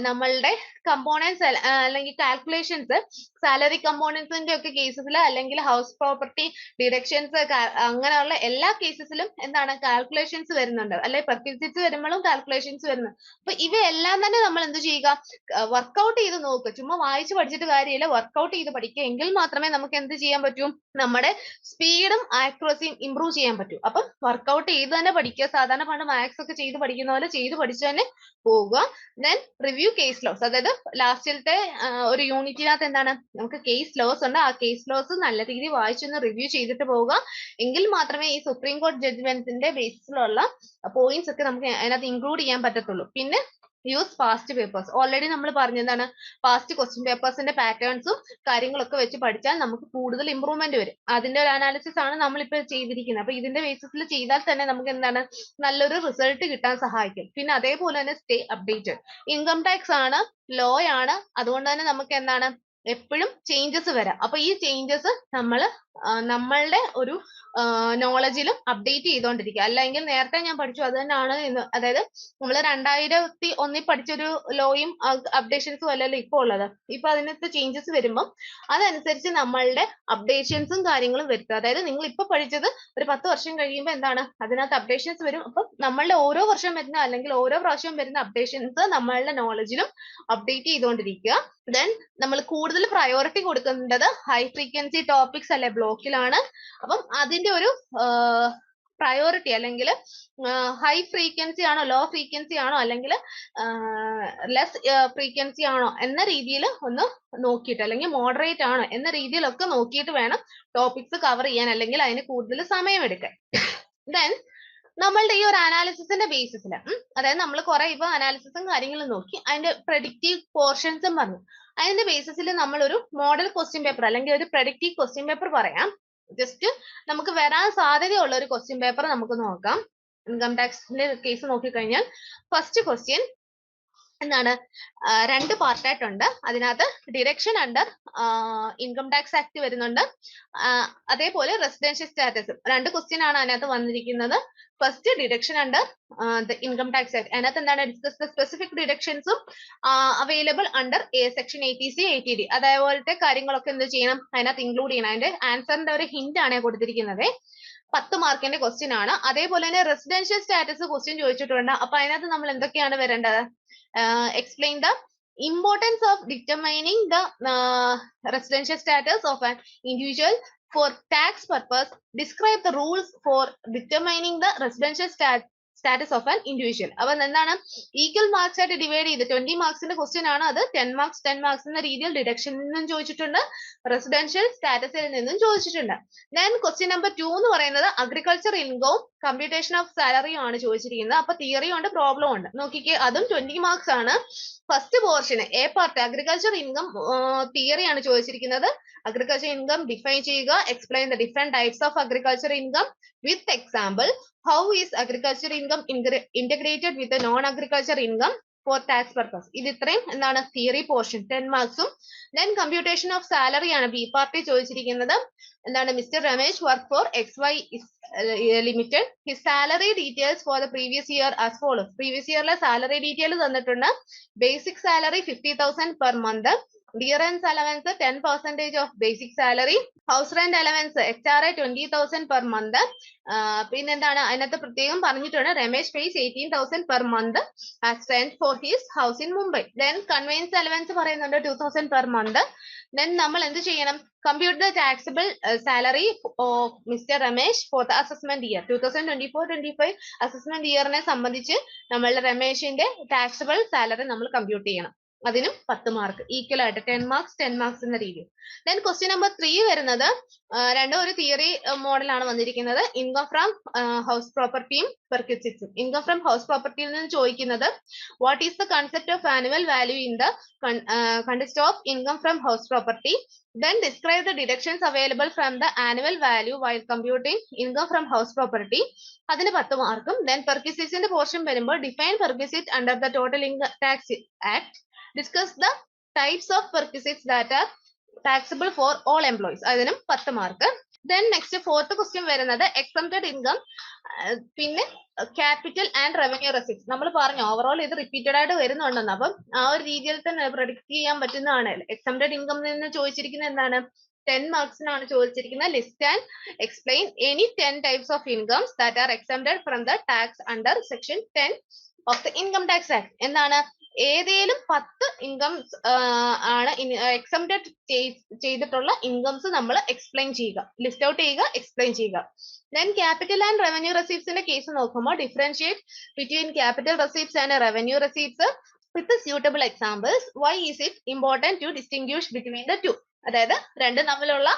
നമ്മളുടെ കമ്പോണൻസ് അല്ലെങ്കിൽ കാൽക്കുലേഷൻസ്, സാലറി കമ്പോണൻസിന്റെ ഒക്കെ കേസസിൽ അല്ലെങ്കിൽ ഹൗസ് പ്രോപ്പർട്ടി ഡിഡക്ഷൻസ് അങ്ങനെയുള്ള എല്ലാ കേസസിലും എന്താണ് കാൽക്കുലേഷൻസ് വരുന്നുണ്ട്, അല്ലെങ്കിൽ പെർക്വിസിറ്റ്സ് വരുമ്പോഴും കാൽക്കുലേഷൻസ് വരുന്നു. അപ്പൊ ഇവയെല്ലാം തന്നെ നമ്മൾ എന്ത് ചെയ്യുക, വർക്ക്ഔട്ട് ചെയ്ത് നോക്കുക. ചുമ്മാ വായിച്ച് പഠിച്ചിട്ട് കാര്യമില്ല, വർക്ക്ഔട്ട് ചെയ്ത് പഠിക്കുക. എങ്കിൽ മാത്രമേ നമുക്ക് എന്ത് ചെയ്യാൻ പറ്റൂ, നമ്മുടെ സ്പീഡും ആക്യുറസിയും ഇംപ്രൂവ് ചെയ്യാൻ പറ്റൂ. അപ്പം വർക്ക്ഔട്ട് ചെയ്ത് തന്നെ പഠിക്കുക. സാധാരണ പണ്ട് മാത്സ് ഒക്കെ ചെയ്ത് പഠിക്കുന്ന പോലെ ചെയ്ത് പഠിച്ചു തന്നെ പോവുക. ദെൻ റിവ്യൂ കേസ് ലോസ്, അതായത് ലാസ്റ്റിലത്തെ ഒരു യൂണിറ്റിനകത്ത് എന്താണ് നമുക്ക് കേസ് ലോസ് ഉണ്ട്. ആ കേസ് ലോസ് നല്ല രീതിയിൽ വായിച്ചൊന്ന് റിവ്യൂ ചെയ്തിട്ട് പോവുക. എങ്കിൽ മാത്രമേ ഈ സുപ്രീം കോടതി ജഡ്ജ്മെന്റിന്റെ ബേസിസിലുള്ള പോയിന്റ്സ് ഒക്കെ നമുക്ക് അതിനകത്ത് ഇൻക്ലൂഡ് ചെയ്യാൻ പറ്റത്തുള്ളൂ. പിന്നെ യൂസ് പാസ്റ്റ് പേപ്പേഴ്സ്. ഓൾറെഡി നമ്മൾ പറഞ്ഞതാണ് പാസ്റ്റ് ക്വസ്റ്റ്യൻ പേപ്പേഴ്സിന്റെ പാറ്റേൺസും കാര്യങ്ങളൊക്കെ വെച്ച് പഠിച്ചാൽ നമുക്ക് കൂടുതൽ ഇമ്പ്രൂവ്മെന്റ് വരും. അതിന്റെ ഒരു അനാലിസിസ് ആണ് നമ്മളിപ്പോ ചെയ്തിരിക്കുന്നത്. അപ്പൊ ഇതിന്റെ ബേസിസിൽ ചെയ്താൽ തന്നെ നമുക്ക് എന്താണ് നല്ലൊരു റിസൾട്ട് കിട്ടാൻ സഹായിക്കും. പിന്നെ അതേപോലെ തന്നെ സ്റ്റേ അപ്ഡേറ്റഡ്. ഇൻകം ടാക്സ് ആണ്, ലോ ആണ്, അതുകൊണ്ട് തന്നെ നമുക്ക് എന്താണ് എപ്പോഴും ചേഞ്ചസ് വരാം. അപ്പൊ ഈ ചേഞ്ചസ് നമ്മളുടെ ഒരു നോളജിലും അപ്ഡേറ്റ് ചെയ്തുകൊണ്ടിരിക്കുക. അല്ലെങ്കിൽ നേരത്തെ ഞാൻ പഠിച്ചു അത് തന്നെയാണ് എന്ന്, അതായത് നമ്മൾ 2001 പഠിച്ചൊരു ലോയും അപ്ഡേഷൻസും അല്ലല്ലോ ഇപ്പൊ ഉള്ളത്. ഇപ്പൊ അതിനകത്ത് ചേഞ്ചസ് വരുമ്പോൾ അതനുസരിച്ച് നമ്മളുടെ അപ്ഡേഷൻസും കാര്യങ്ങളും വരുത്തുക. അതായത് നിങ്ങൾ ഇപ്പൊ പഠിച്ചത് ഒരു 10 വർഷം കഴിയുമ്പോൾ എന്താണ് അതിനകത്ത് അപ്ഡേഷൻസ് വരും. അപ്പം നമ്മളുടെ ഓരോ വർഷം വരുന്ന അല്ലെങ്കിൽ ഓരോ പ്രാവശ്യം വരുന്ന അപ്ഡേഷൻസ് നമ്മളുടെ നോളജിലും അപ്ഡേറ്റ് ചെയ്തുകൊണ്ടിരിക്കുക. ദെൻ നമ്മൾ കൂടുതൽ പ്രയോറിറ്റി കൊടുക്കേണ്ടത് ഹൈ ഫ്രീക്വൻസി ടോപ്പിക്സ് അല്ലെ ബ്ലോക്കിലാണ്. അപ്പം അതിന്റെ ഒരു പ്രയോറിറ്റി അല്ലെങ്കിൽ ഹൈ ഫ്രീക്വൻസി ആണോ, ലോ ഫ്രീക്വൻസി ആണോ, അല്ലെങ്കിൽ ലെസ് ഫ്രീക്വൻസി ആണോ എന്ന രീതിയിൽ ഒന്ന് നോക്കിയിട്ട്, അല്ലെങ്കിൽ മോഡറേറ്റ് ആണോ എന്ന രീതിയിലൊക്കെ നോക്കിയിട്ട് വേണം ടോപ്പിക്സ് കവർ ചെയ്യാൻ, അല്ലെങ്കിൽ അതിന് കൂടുതൽ സമയമെടുക്കാൻ. ദെൻ നമ്മളുടെ ഈ ഒരു അനാലിസിസിന്റെ ബേസിസിൽ, അതായത് നമ്മൾ കുറെ ഇപ്പൊ അനാലിസിസും കാര്യങ്ങളും നോക്കി, അതിന്റെ പ്രഡിക്റ്റീവ് പോർഷൻസും പറഞ്ഞു. അതിന്റെ ബേസിസിൽ നമ്മൾ ഒരു മോഡൽ ക്വസ്റ്റ്യൻ പേപ്പർ അല്ലെങ്കിൽ ഒരു പ്രഡിക്റ്റീവ് ക്വസ്റ്റ്യൻ പേപ്പർ പറയാം. ജസ്റ്റ് നമുക്ക് വരാൻ സാധ്യതയുള്ള ഒരു ക്വസ്റ്റ്യൻ പേപ്പർ നമുക്ക് നോക്കാം. ഇൻകം ടാക്സിന്റെ കേസ് നോക്കിക്കഴിഞ്ഞാൽ ഫസ്റ്റ് ക്വസ്റ്റ്യൻ എന്താണ്, 2 പാർട്ടായിട്ടുണ്ട്. അതിനകത്ത് deduction under income tax act വരുന്നുണ്ട്, അതേപോലെ റെസിഡൻഷ്യൽ സ്റ്റാറ്റസ്. 2 ക്വസ്റ്റ്യൻ ആണ് അതിനകത്ത് വന്നിരിക്കുന്നത്. First deduction under the income tax act. അതിനകത്ത് എന്താണ് ഡിസ്കസ് ദ സ്പെസിഫിക് ഡിഡക്ഷൻസും available under section 80C 80D. അതേപോലത്തെ കാര്യങ്ങളൊക്കെ എന്ത് ചെയ്യണം അതിനകത്ത് ഇൻക്ലൂഡ് ചെയ്യണം. അതിന്റെ ആൻസറിന്റെ ഒരു ഹിന്റ് ആണ് കൊടുത്തിരിക്കുന്നത്. 10 മാർക്കിന്റെ ക്വസ്റ്റ്യൻ ആണ്. അതേപോലെ തന്നെ റെസിഡൻഷ്യൽ സ്റ്റാറ്റസ് ക്വസ്റ്റ്യൻ ചോദിച്ചിട്ടുണ്ട്. അപ്പൊ അതിനകത്ത് നമ്മൾ എന്തൊക്കെയാണ് വരേണ്ടത്, explain the importance of determining the residential status of an individual for tax purpose. Describe the rules for determining the residential status of an individual. അപ്പൊ എന്താണ് ഈക്വൽ മാർക്സ് ആയിട്ട് ഡിവൈഡ് ചെയ്ത് 20 മാർക്സിന്റെ ക്വസ്റ്റ്യൻ ആണ് അത്. 10 മാർക്സ് എന്ന രീതിയിൽ ഡിഡക്ഷനിൽ നിന്നും ചോദിച്ചിട്ടുണ്ട്, റെസിഡൻഷ്യൽ സ്റ്റാറ്റസിൽ നിന്നും ചോദിച്ചിട്ടുണ്ട്. ദെൻ ക്വസ്റ്റ്യൻ നമ്പർ 2 എന്ന് പറയുന്നത് അഗ്രികൾച്ചർ ഇൻകവും കമ്പ്യൂട്ടേഷൻ ഓഫ് സാലറിയും ആണ് ചോദിച്ചിരിക്കുന്നത്. അപ്പൊ തിയറി ഉണ്ട്, പ്രോബ്ലം ഉണ്ട്. നോക്കിക്കേ, അതും 20 മാർക്സ് ആണ്. First portion A part agriculture income theory ആണ് ചോദിച്ചിരിക്കുന്നത്. അഗ്രികൾച്ചർ ഇൻകം ഡിഫൈൻ ചെയ്യുക, explain the different types of agriculture income with example, how is agriculture income integrated with non agriculture income for tax purpose. ഇത് ഇത്രയും എന്താണ് theory portion 10 മാർക്സും. Then computation of salary ആണ് B പാർട്ടി ചോദിച്ചിരിക്കുന്നത്. എന്താണ് mister Ramesh work for XY limited, his salary details for the previous year as follows. Previous ഇയറിലെ salary detail തന്നിട്ടുണ്ട്. Basic salary 50,000 per month, dearness allowance 10% of basic salary, house rent allowance HRA 20,000 per month. പിന്നെന്താണ് അതിനകത്ത് പ്രത്യേകം പറഞ്ഞിട്ടുണ്ട് Ramesh pays 18,000 per month as rent for his house in Mumbai. Then conveyance allowance പറയുന്നുണ്ട് 2,000 per month. Then നമ്മൾ എന്ത് ചെയ്യണം, compute the taxable salary of mister Ramesh for the assessment year 2024-25 assessment ഇയറിനെ സംബന്ധിച്ച് നമ്മളുടെ രമേശിന്റെ ടാക്സബിൾ സാലറി നമ്മൾ കമ്പ്യൂട്ട് ചെയ്യണം. അതിനും 10 മാർക്ക് ഈക്വൽ ആയിട്ട് 10 മാർക്സ് എന്ന രീതിയിൽ. ദെൻ ക്വസ്റ്റ്യൻ നമ്പർ 3 വരുന്നത് രണ്ടും ഒരു തിയറി മോഡലാണ് വന്നിരിക്കുന്നത്. ഇൻകം ഫ്രം ഹൗസ് പ്രോപ്പർട്ടിയും പെർക്വിസിറ്റ്സും. ഇൻകം ഫ്രം ഹൗസ് പ്രോപ്പർട്ടിയിൽ നിന്ന് ചോദിക്കുന്നത് what is the concept of annual value in the context of income from house property. Then describe the deductions available from the annual value while computing income from house property. അതിന് 10 മാർക്കും. Then perquisites portion വരുമ്പോൾ define perquisite under the Total Income Tax Act. Discuss the types of perquisites that are taxable for all employees. അതിനും 10 mark. Then next fourth question വരുന്നത് exempted income, പിന്നെ capital and revenue receipts. നമ്മൾ പറഞ്ഞു overall ഇത് repeated ആയിട്ട് വരുന്നുണ്ടെന്ന്. അപ്പം ആ ഒരു രീതിയിൽ തന്നെ പ്രൊഡിക്ട് ചെയ്യാൻ പറ്റുന്നതാണ്. എക്സംപ്റ്റഡ് ഇൻകം നിന്ന് ചോദിച്ചിരിക്കുന്നത് എന്താണ്, 10 മാർക്സിനാണ് ചോദിച്ചിരിക്കുന്നത്. List and explain any 10 types of incomes that are exempted from the tax under section 10 of the income tax act. എന്താണ്, ഏതേലും 10 ഇൻകംസ് ആണ് എക്സംപ്റ്റഡ് ചെയ്തിട്ടുള്ള ഇൻകംസ് നമ്മൾ എക്സ്പ്ലെയിൻ ചെയ്യുക, ലിസ്റ്റ് ഔട്ട് ചെയ്യുക, എക്സ്പ്ലെയിൻ ചെയ്യുക. Then capital and revenue receipts ന്റെ case നോക്കുമ്പോൾ differentiate between capital receipts and revenue receipts with the suitable examples. Why is it important to distinguish between the two? അതായത് രണ്ടും തമ്മിലുള്ള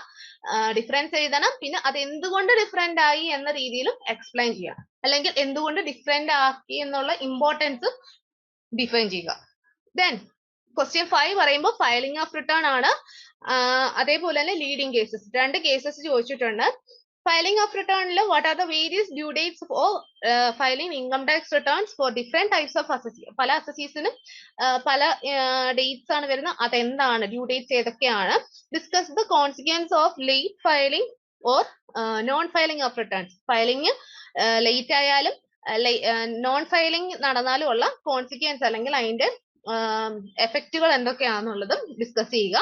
difference എഴുതണം, പിന്നെ അത് എന്തുകൊണ്ട് ഡിഫറെന്റ് ആയി എന്ന രീതിയിലും എക്സ്പ്ലെയിൻ ചെയ്യണം, അല്ലെങ്കിൽ എന്തുകൊണ്ട് ഡിഫറെന്റ് ആക്കി എന്നുള്ള ഇമ്പോർട്ടൻസ് ഡിഫൈൻ ചെയ്യുക. ദെൻ ക്വസ്റ്റ്യൻ 5 പറയുമ്പോൾ ഫയലിംഗ് ഓഫ് റിട്ടേൺ ആണ്. അതേപോലെ തന്നെ ലീഡിംഗ് കേസസ്, 2 കേസസ് ചോദിച്ചിട്ടുണ്ട്. Filing of return, what are the various due dates for filing income tax returns for different types of assessee? പല അസസീസിനും പല ഡേറ്റ്സ് ആണ് വരുന്നത്. അതെന്താണ് ഡ്യൂ ഡേറ്റ്സ് ഏതൊക്കെയാണ്? Discuss the consequence of late filing or non filing of returns. Filing late ആയാലും non filing നടന്നാലും ഉള്ള consequence അല്ലെങ്കിൽ അതിന്റെ എഫക്റ്റുകൾ എന്തൊക്കെയാണെന്നുള്ളതും ഡിസ്കസ് ചെയ്യുക.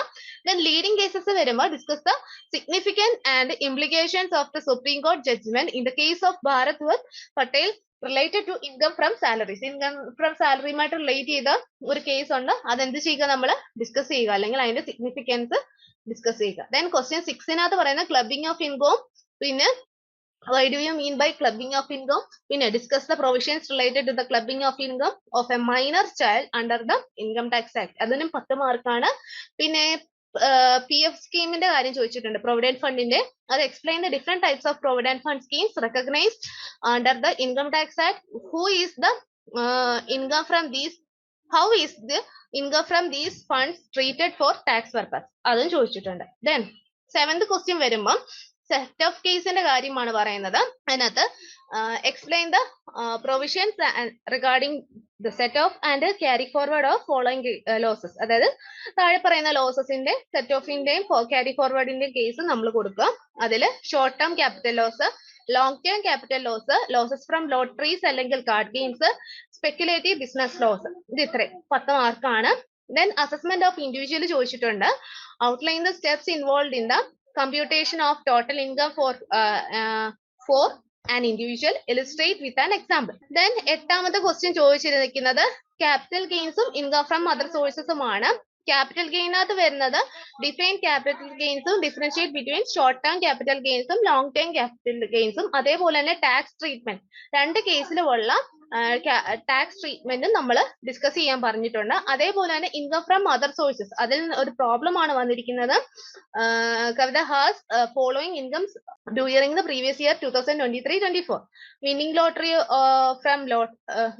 ദെൻ ലീഡിംഗ് കേസസ് വരുമ്പോൾ discuss the significant and implications of the supreme court judgment in the case of Bharat വർത്ത് Patel related to income from salaries. Income from സാലറിയുമായിട്ട് റിലേറ്റ് ചെയ്ത ഒരു കേസ് ഉണ്ട്, അതെന്ത് ചെയ്യുക, നമ്മൾ ഡിസ്കസ് ചെയ്യുക, അല്ലെങ്കിൽ അതിന്റെ സിഗ്നിഫിക്കൻസ് ഡിസ്കസ് ചെയ്യുക. ദെൻ ക്വസ്റ്റ്യൻ 6 പറയുന്ന ക്ലബിംഗ് ഓഫ് ഇൻകം, പിന്നെ why do you mean by clubbing of income? പിന്നെ discuss the provisions related to the clubbing of income of a minor child under the income tax act. അതിനും 10 മാർക്കാണ്. പിന്നെ PF സ്കീമിന്റെ കാര്യം ചോദിച്ചിട്ടുണ്ട്, provident ഫണ്ടിന്റെ. അത് explain the different types of provident fund schemes recognised under the income tax act. Who is the income from these how is the income from these funds treated four tax purpose, അതും ചോദിച്ചിട്ടുണ്ട്. Then 7th question വരുമ്പം set of കേസിന്റെ കാര്യമാണ് പറയുന്നത്. അതിനകത്ത് explain the provisions regarding the set of and carry forward of following losses. അതായത് താഴെ പറയുന്ന ലോസസിന്റെ സെറ്റ് ഓഫിന്റെയും ക്യാരി ഫോർവേഡിന്റെയും കേസ് നമ്മൾ കൊടുക്കുക. അതിൽ short term capital loss, long term capital loss, losses from lotteries അല്ലെങ്കിൽ card games, speculative business loss. ഇത് ഇത്രയും 10 മാർക്കാണ്. ദെൻ അസസ്മെന്റ് ഓഫ് ഇൻഡിവിജ്വൽ ചോദിച്ചിട്ടുണ്ട്. Outline the steps involve in the computation of total income for an individual, illustrate with an example. Then 8th question ചോദിച്ചിരിക്കുന്നത് capital ഗെയിൻസും income from other സോഴ്സസും ആണ്. Capital ഗെയിനകത്ത് വരുന്നത് ഡിഫൈൻ ക്യാപിറ്റൽ ഗെയിൻസും differentiate between short term capital ഗെയിൻസും long term capital ഗെയിൻസും അതേപോലെ തന്നെ ടാക്സ് ട്രീറ്റ്മെന്റ് രണ്ട് കേസിലുമുള്ള ടാക്സ് ട്രീറ്റ്മെന്റും നമ്മൾ ഡിസ്കസ് ചെയ്യാൻ പറഞ്ഞിട്ടുണ്ട്. അതേപോലെ തന്നെ ഇൻകം ഫ്രം അതർ സോഴ്സസ്, അതിൽ ഒരു പ്രോബ്ലം ആണ് വന്നിരിക്കുന്നത്. Kavitha has following incomes during the previous year 2023-24.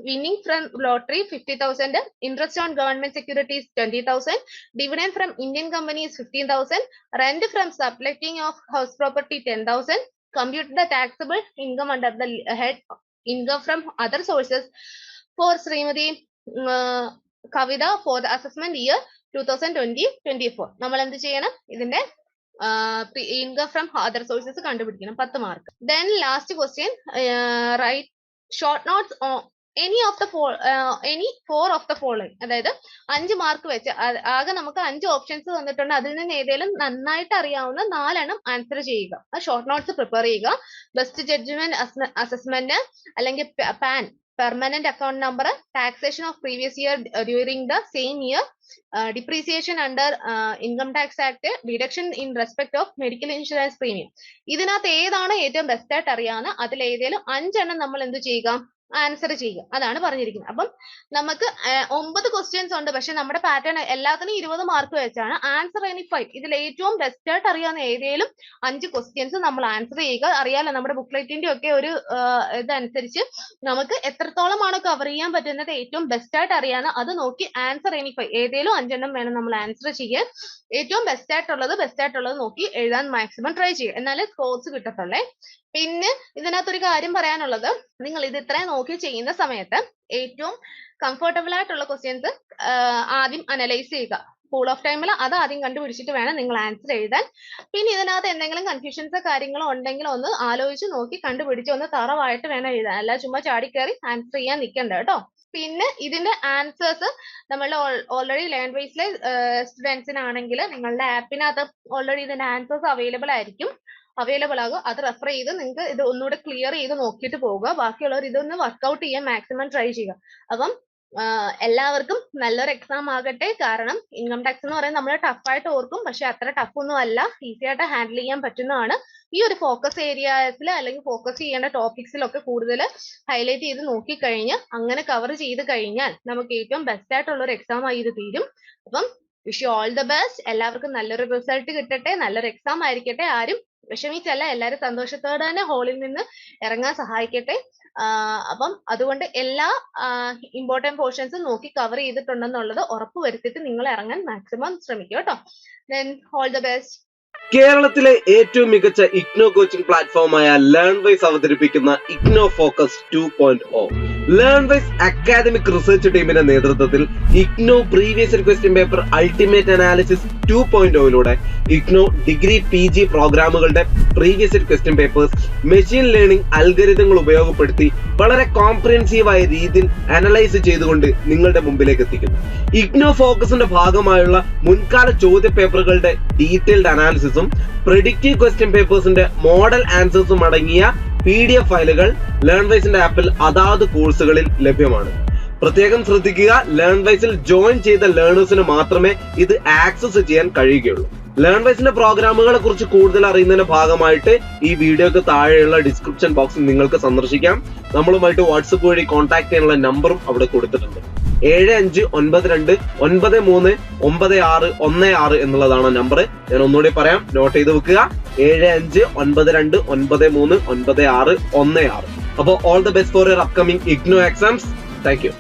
winning from lottery 50,000, interest on government securities 20,000, dividend from Indian companies 15,000, rent from subletting of house property 10,000. compute the taxable income under the head income from other sources for Srimati Kavita for the assessment year 2020-24. നമ്മൾ എന്ത് ചെയ്യണം? ഇതിന്റെ income from other sources കണ്ടുപിടിക്കണം, 10 mark. Then last question, write short notes any four of the following. അതായത് 5 mark വെച്ച് ആകെ നമുക്ക് 5 options തന്നിട്ടുണ്ട്. അതിൽ നിന്ന് ഏതെങ്കിലും നന്നായിട്ട് അറിയാവുന്ന 4 എണ്ണം ആൻസർ ചെയ്യുക. ഷോർട്ട് നോട്ട്സ് പ്രിപ്പയർ ചെയ്യുക. ബെസ്റ്റ് ജഡ്ജ്മെന്റ് അസസ്മെന്റ്, അല്ലെങ്കിൽ pan permanent account number, taxation of previous year during the same year, depreciation under income tax act, deduction in respect of medical insurance premium. ഇതിനകത്ത് ഏതാണ് ഏറ്റവും best ആയിട്ട് അറിയാവുന്ന അതിൽ ഏതെങ്കിലും 5 എണ്ണം നമ്മൾ എന്ത് ചെയ്യുക? ആൻസർ ചെയ്യുക. അതാണ് പറഞ്ഞിരിക്കുന്നത്. അപ്പം നമുക്ക് 9 ക്വസ്റ്റ്യൻസ് ഉണ്ട്. പക്ഷെ നമ്മുടെ പാറ്റേൺ എല്ലാത്തിനും 20 മാർക്ക് വെച്ചാണ്. Answer any 5. ഇതിൽ ഏറ്റവും ബെസ്റ്റ് ആയിട്ട് അറിയാവുന്ന ഏതെങ്കിലും 5 ക്വസ്റ്റ്യൻസ് നമ്മൾ ആൻസർ ചെയ്യുക. അറിയാലോ, നമ്മുടെ ബുക്ക്ലെറ്റിന്റെ ഒക്കെ ഒരു ഇതനുസരിച്ച് നമുക്ക് എത്രത്തോളമാണ് കവർ ചെയ്യാൻ പറ്റുന്നത് ഏറ്റവും ബെസ്റ്റ് ആയിട്ട് അറിയാവുന്ന അത് നോക്കി ആൻസർ എനി 5 ഏതെങ്കിലും 5 എണ്ണം വേണം നമ്മൾ ആൻസർ ചെയ്യാൻ. ഏറ്റവും ബെസ്റ്റ് ആയിട്ടുള്ളത് നോക്കി എഴുതാൻ മാക്സിമം ട്രൈ ചെയ്യുക. എന്നാലേ സ്കോർസ് കിട്ടത്തുള്ളേ. പിന്നെ ഇതിനകത്തൊരു കാര്യം പറയാനുള്ളത്, നിങ്ങൾ ഇത് ഇത്രയും നോക്കി ചെയ്യുന്ന സമയത്ത് ഏറ്റവും കംഫർട്ടബിൾ ആയിട്ടുള്ള ക്വസ്റ്റ്യൻസ് ആദ്യം അനലൈസ് ചെയ്യുക. പൂൾ ഓഫ് ടൈമിൽ അത് ആദ്യം കണ്ടുപിടിച്ചിട്ട് വേണം നിങ്ങൾ ആൻസർ എഴുതാൻ. പിന്നെ ഇതിനകത്ത് എന്തെങ്കിലും കൺഫ്യൂഷൻസോ കാര്യങ്ങളോ ഉണ്ടെങ്കിൽ ഒന്ന് ആലോചിച്ച് നോക്കി കണ്ടുപിടിച്ച് ഒന്ന് തറവായിട്ട് വേണം എഴുതാൻ. അല്ല ചുമ്മാ ചാടിക്കയറി ആൻസർ ചെയ്യാൻ നിൽക്കണ്ട കേട്ടോ. പിന്നെ ഇതിന്റെ ആൻസേഴ്സ് നമ്മളുടെ ഓൾറെഡി ലേൺ വൈസിലെ സ്റ്റുഡൻസിനാണെങ്കിൽ നിങ്ങളുടെ ആപ്പിനകത്ത് ഓൾറെഡി ഇതിന്റെ ആൻസേഴ്സ് അവൈലബിൾ ആകും. അത് റെഫർ ചെയ്ത് നിങ്ങൾക്ക് ഇത് ഒന്നുകൂടെ ക്ലിയർ ചെയ്ത് നോക്കിയിട്ട് പോവുക. ബാക്കിയുള്ളവർ ഇതൊന്ന് വർക്ക്ഔട്ട് ചെയ്യാൻ മാക്സിമം ട്രൈ ചെയ്യുക. അപ്പം എല്ലാവർക്കും നല്ലൊരു എക്സാം ആകട്ടെ. കാരണം ഇൻകം ടാക്സ് എന്ന് പറയുന്നത് നമ്മൾ ടഫായിട്ട് ഓർക്കും, പക്ഷെ അത്ര ടഫ് ഒന്നും അല്ല, ഈസി ആയിട്ട് ഹാൻഡിൽ ചെയ്യാൻ പറ്റുന്നതാണ്. ഈ ഒരു ഫോക്കസ് ഏരിയാസിൽ അല്ലെങ്കിൽ ഫോക്കസ് ചെയ്യേണ്ട ടോപ്പിക്സിലൊക്കെ കൂടുതൽ ഹൈലൈറ്റ് ചെയ്ത് നോക്കിക്കഴിഞ്ഞ് അങ്ങനെ കവർ ചെയ്ത് കഴിഞ്ഞാൽ നമുക്ക് ഏറ്റവും ബെസ്റ്റ് ആയിട്ടുള്ള ഒരു എക്സാം ആയി ഇത് തീരും. അപ്പം wish you all the best. എല്ലാവർക്കും നല്ലൊരു റിസൾട്ട് കിട്ടട്ടെ, നല്ലൊരു എക്സാം ആയിരിക്കട്ടെ. ആരും വിഷമിച്ചല്ല, എല്ലാവരും സന്തോഷത്തോടെ തന്നെ ഹോളിൽ നിന്ന് ഇറങ്ങാൻ സഹായിക്കട്ടെ. അപ്പം അതുകൊണ്ട് എല്ലാ ഇമ്പോർട്ടന്റ് പോർഷൻസും നോക്കി കവർ ചെയ്തിട്ടുണ്ടെന്നുള്ളത് ഉറപ്പ് വരുത്തിയിട്ട് നിങ്ങൾ ഇറങ്ങാൻ മാക്സിമം ശ്രമിക്കുക കേട്ടോ. Then all the best. കേരളത്തിലെ ഏറ്റവും മികച്ച ഇഗ്നോ കോച്ചിംഗ് പ്ലാറ്റ്ഫോമായ ലേൺവൈസ് അവതരിപ്പിക്കുന്ന IGNOU focus 2.0. Learnwise academic research ടീമിന്റെ നേതൃത്വത്തിൽ IGNOU previous year question paper ultimate analysis 2.0യിലൂടെ ഇഗ്നോ ഡിഗ്രി PG പ്രോഗ്രാമുകളുടെ previous year question papers machine learning അൽഗരിതങ്ങൾ ഉപയോഗപ്പെടുത്തി വളരെ കോംപ്രിഹെൻസീവായ രീതിയിൽ അനലൈസ് ചെയ്തുകൊണ്ട് നിങ്ങളുടെ മുമ്പിലേക്ക് എത്തിക്കുന്നു. ഇഗ്നോ ഫോക്കസിന്റെ ഭാഗമായുള്ള മുൻകാല ചോദ്യ പേപ്പറുകളുടെ ഡീറ്റെയിൽഡ് അനാലിസിസും പ്രെഡിക്റ്റീവ് ക്വസ്റ്റ്യൻ പേപ്പേഴ്സിന്റെ മോഡൽ ആൻസേഴ്സും അടങ്ങിയ PDF ഫയലുകൾ ലേൺവൈസിന്റെ ആപ്പിൽ അതാത് കോഴ്സുകളിൽ ലഭ്യമാണ്. പ്രത്യേകം ശ്രദ്ധിക്കുക, ലേൺവൈസിൽ ജോയിൻ ചെയ്ത ലേണേഴ്സിന് മാത്രമേ ഇത് ആക്സസ് ചെയ്യാൻ കഴിയുകയുള്ളൂ. ലേൺവൈസിന്റെ പ്രോഗ്രാമുകളെ കുറിച്ച് കൂടുതൽ അറിയുന്നതിന്റെ ഭാഗമായിട്ട് ഈ വീഡിയോക്ക് താഴെയുള്ള ഡിസ്ക്രിപ്ഷൻ ബോക്സിൽ നിങ്ങൾക്ക് സന്ദർശിക്കാം. നമ്മളുമായിട്ട് വാട്സപ്പ് വഴി കോൺടാക്ട് ചെയ്യാനുള്ള നമ്പറും അവിടെ കൊടുത്തിട്ടുണ്ട്. 7592939616 എന്നുള്ളതാണ് നമ്പർ. ഞാൻ ഒന്നുകൂടി പറയാം, നോട്ട് ചെയ്ത് വെക്കുക. 7592939616. അപ്പോൾ all the best for your upcoming IGNOU exams. Thank you.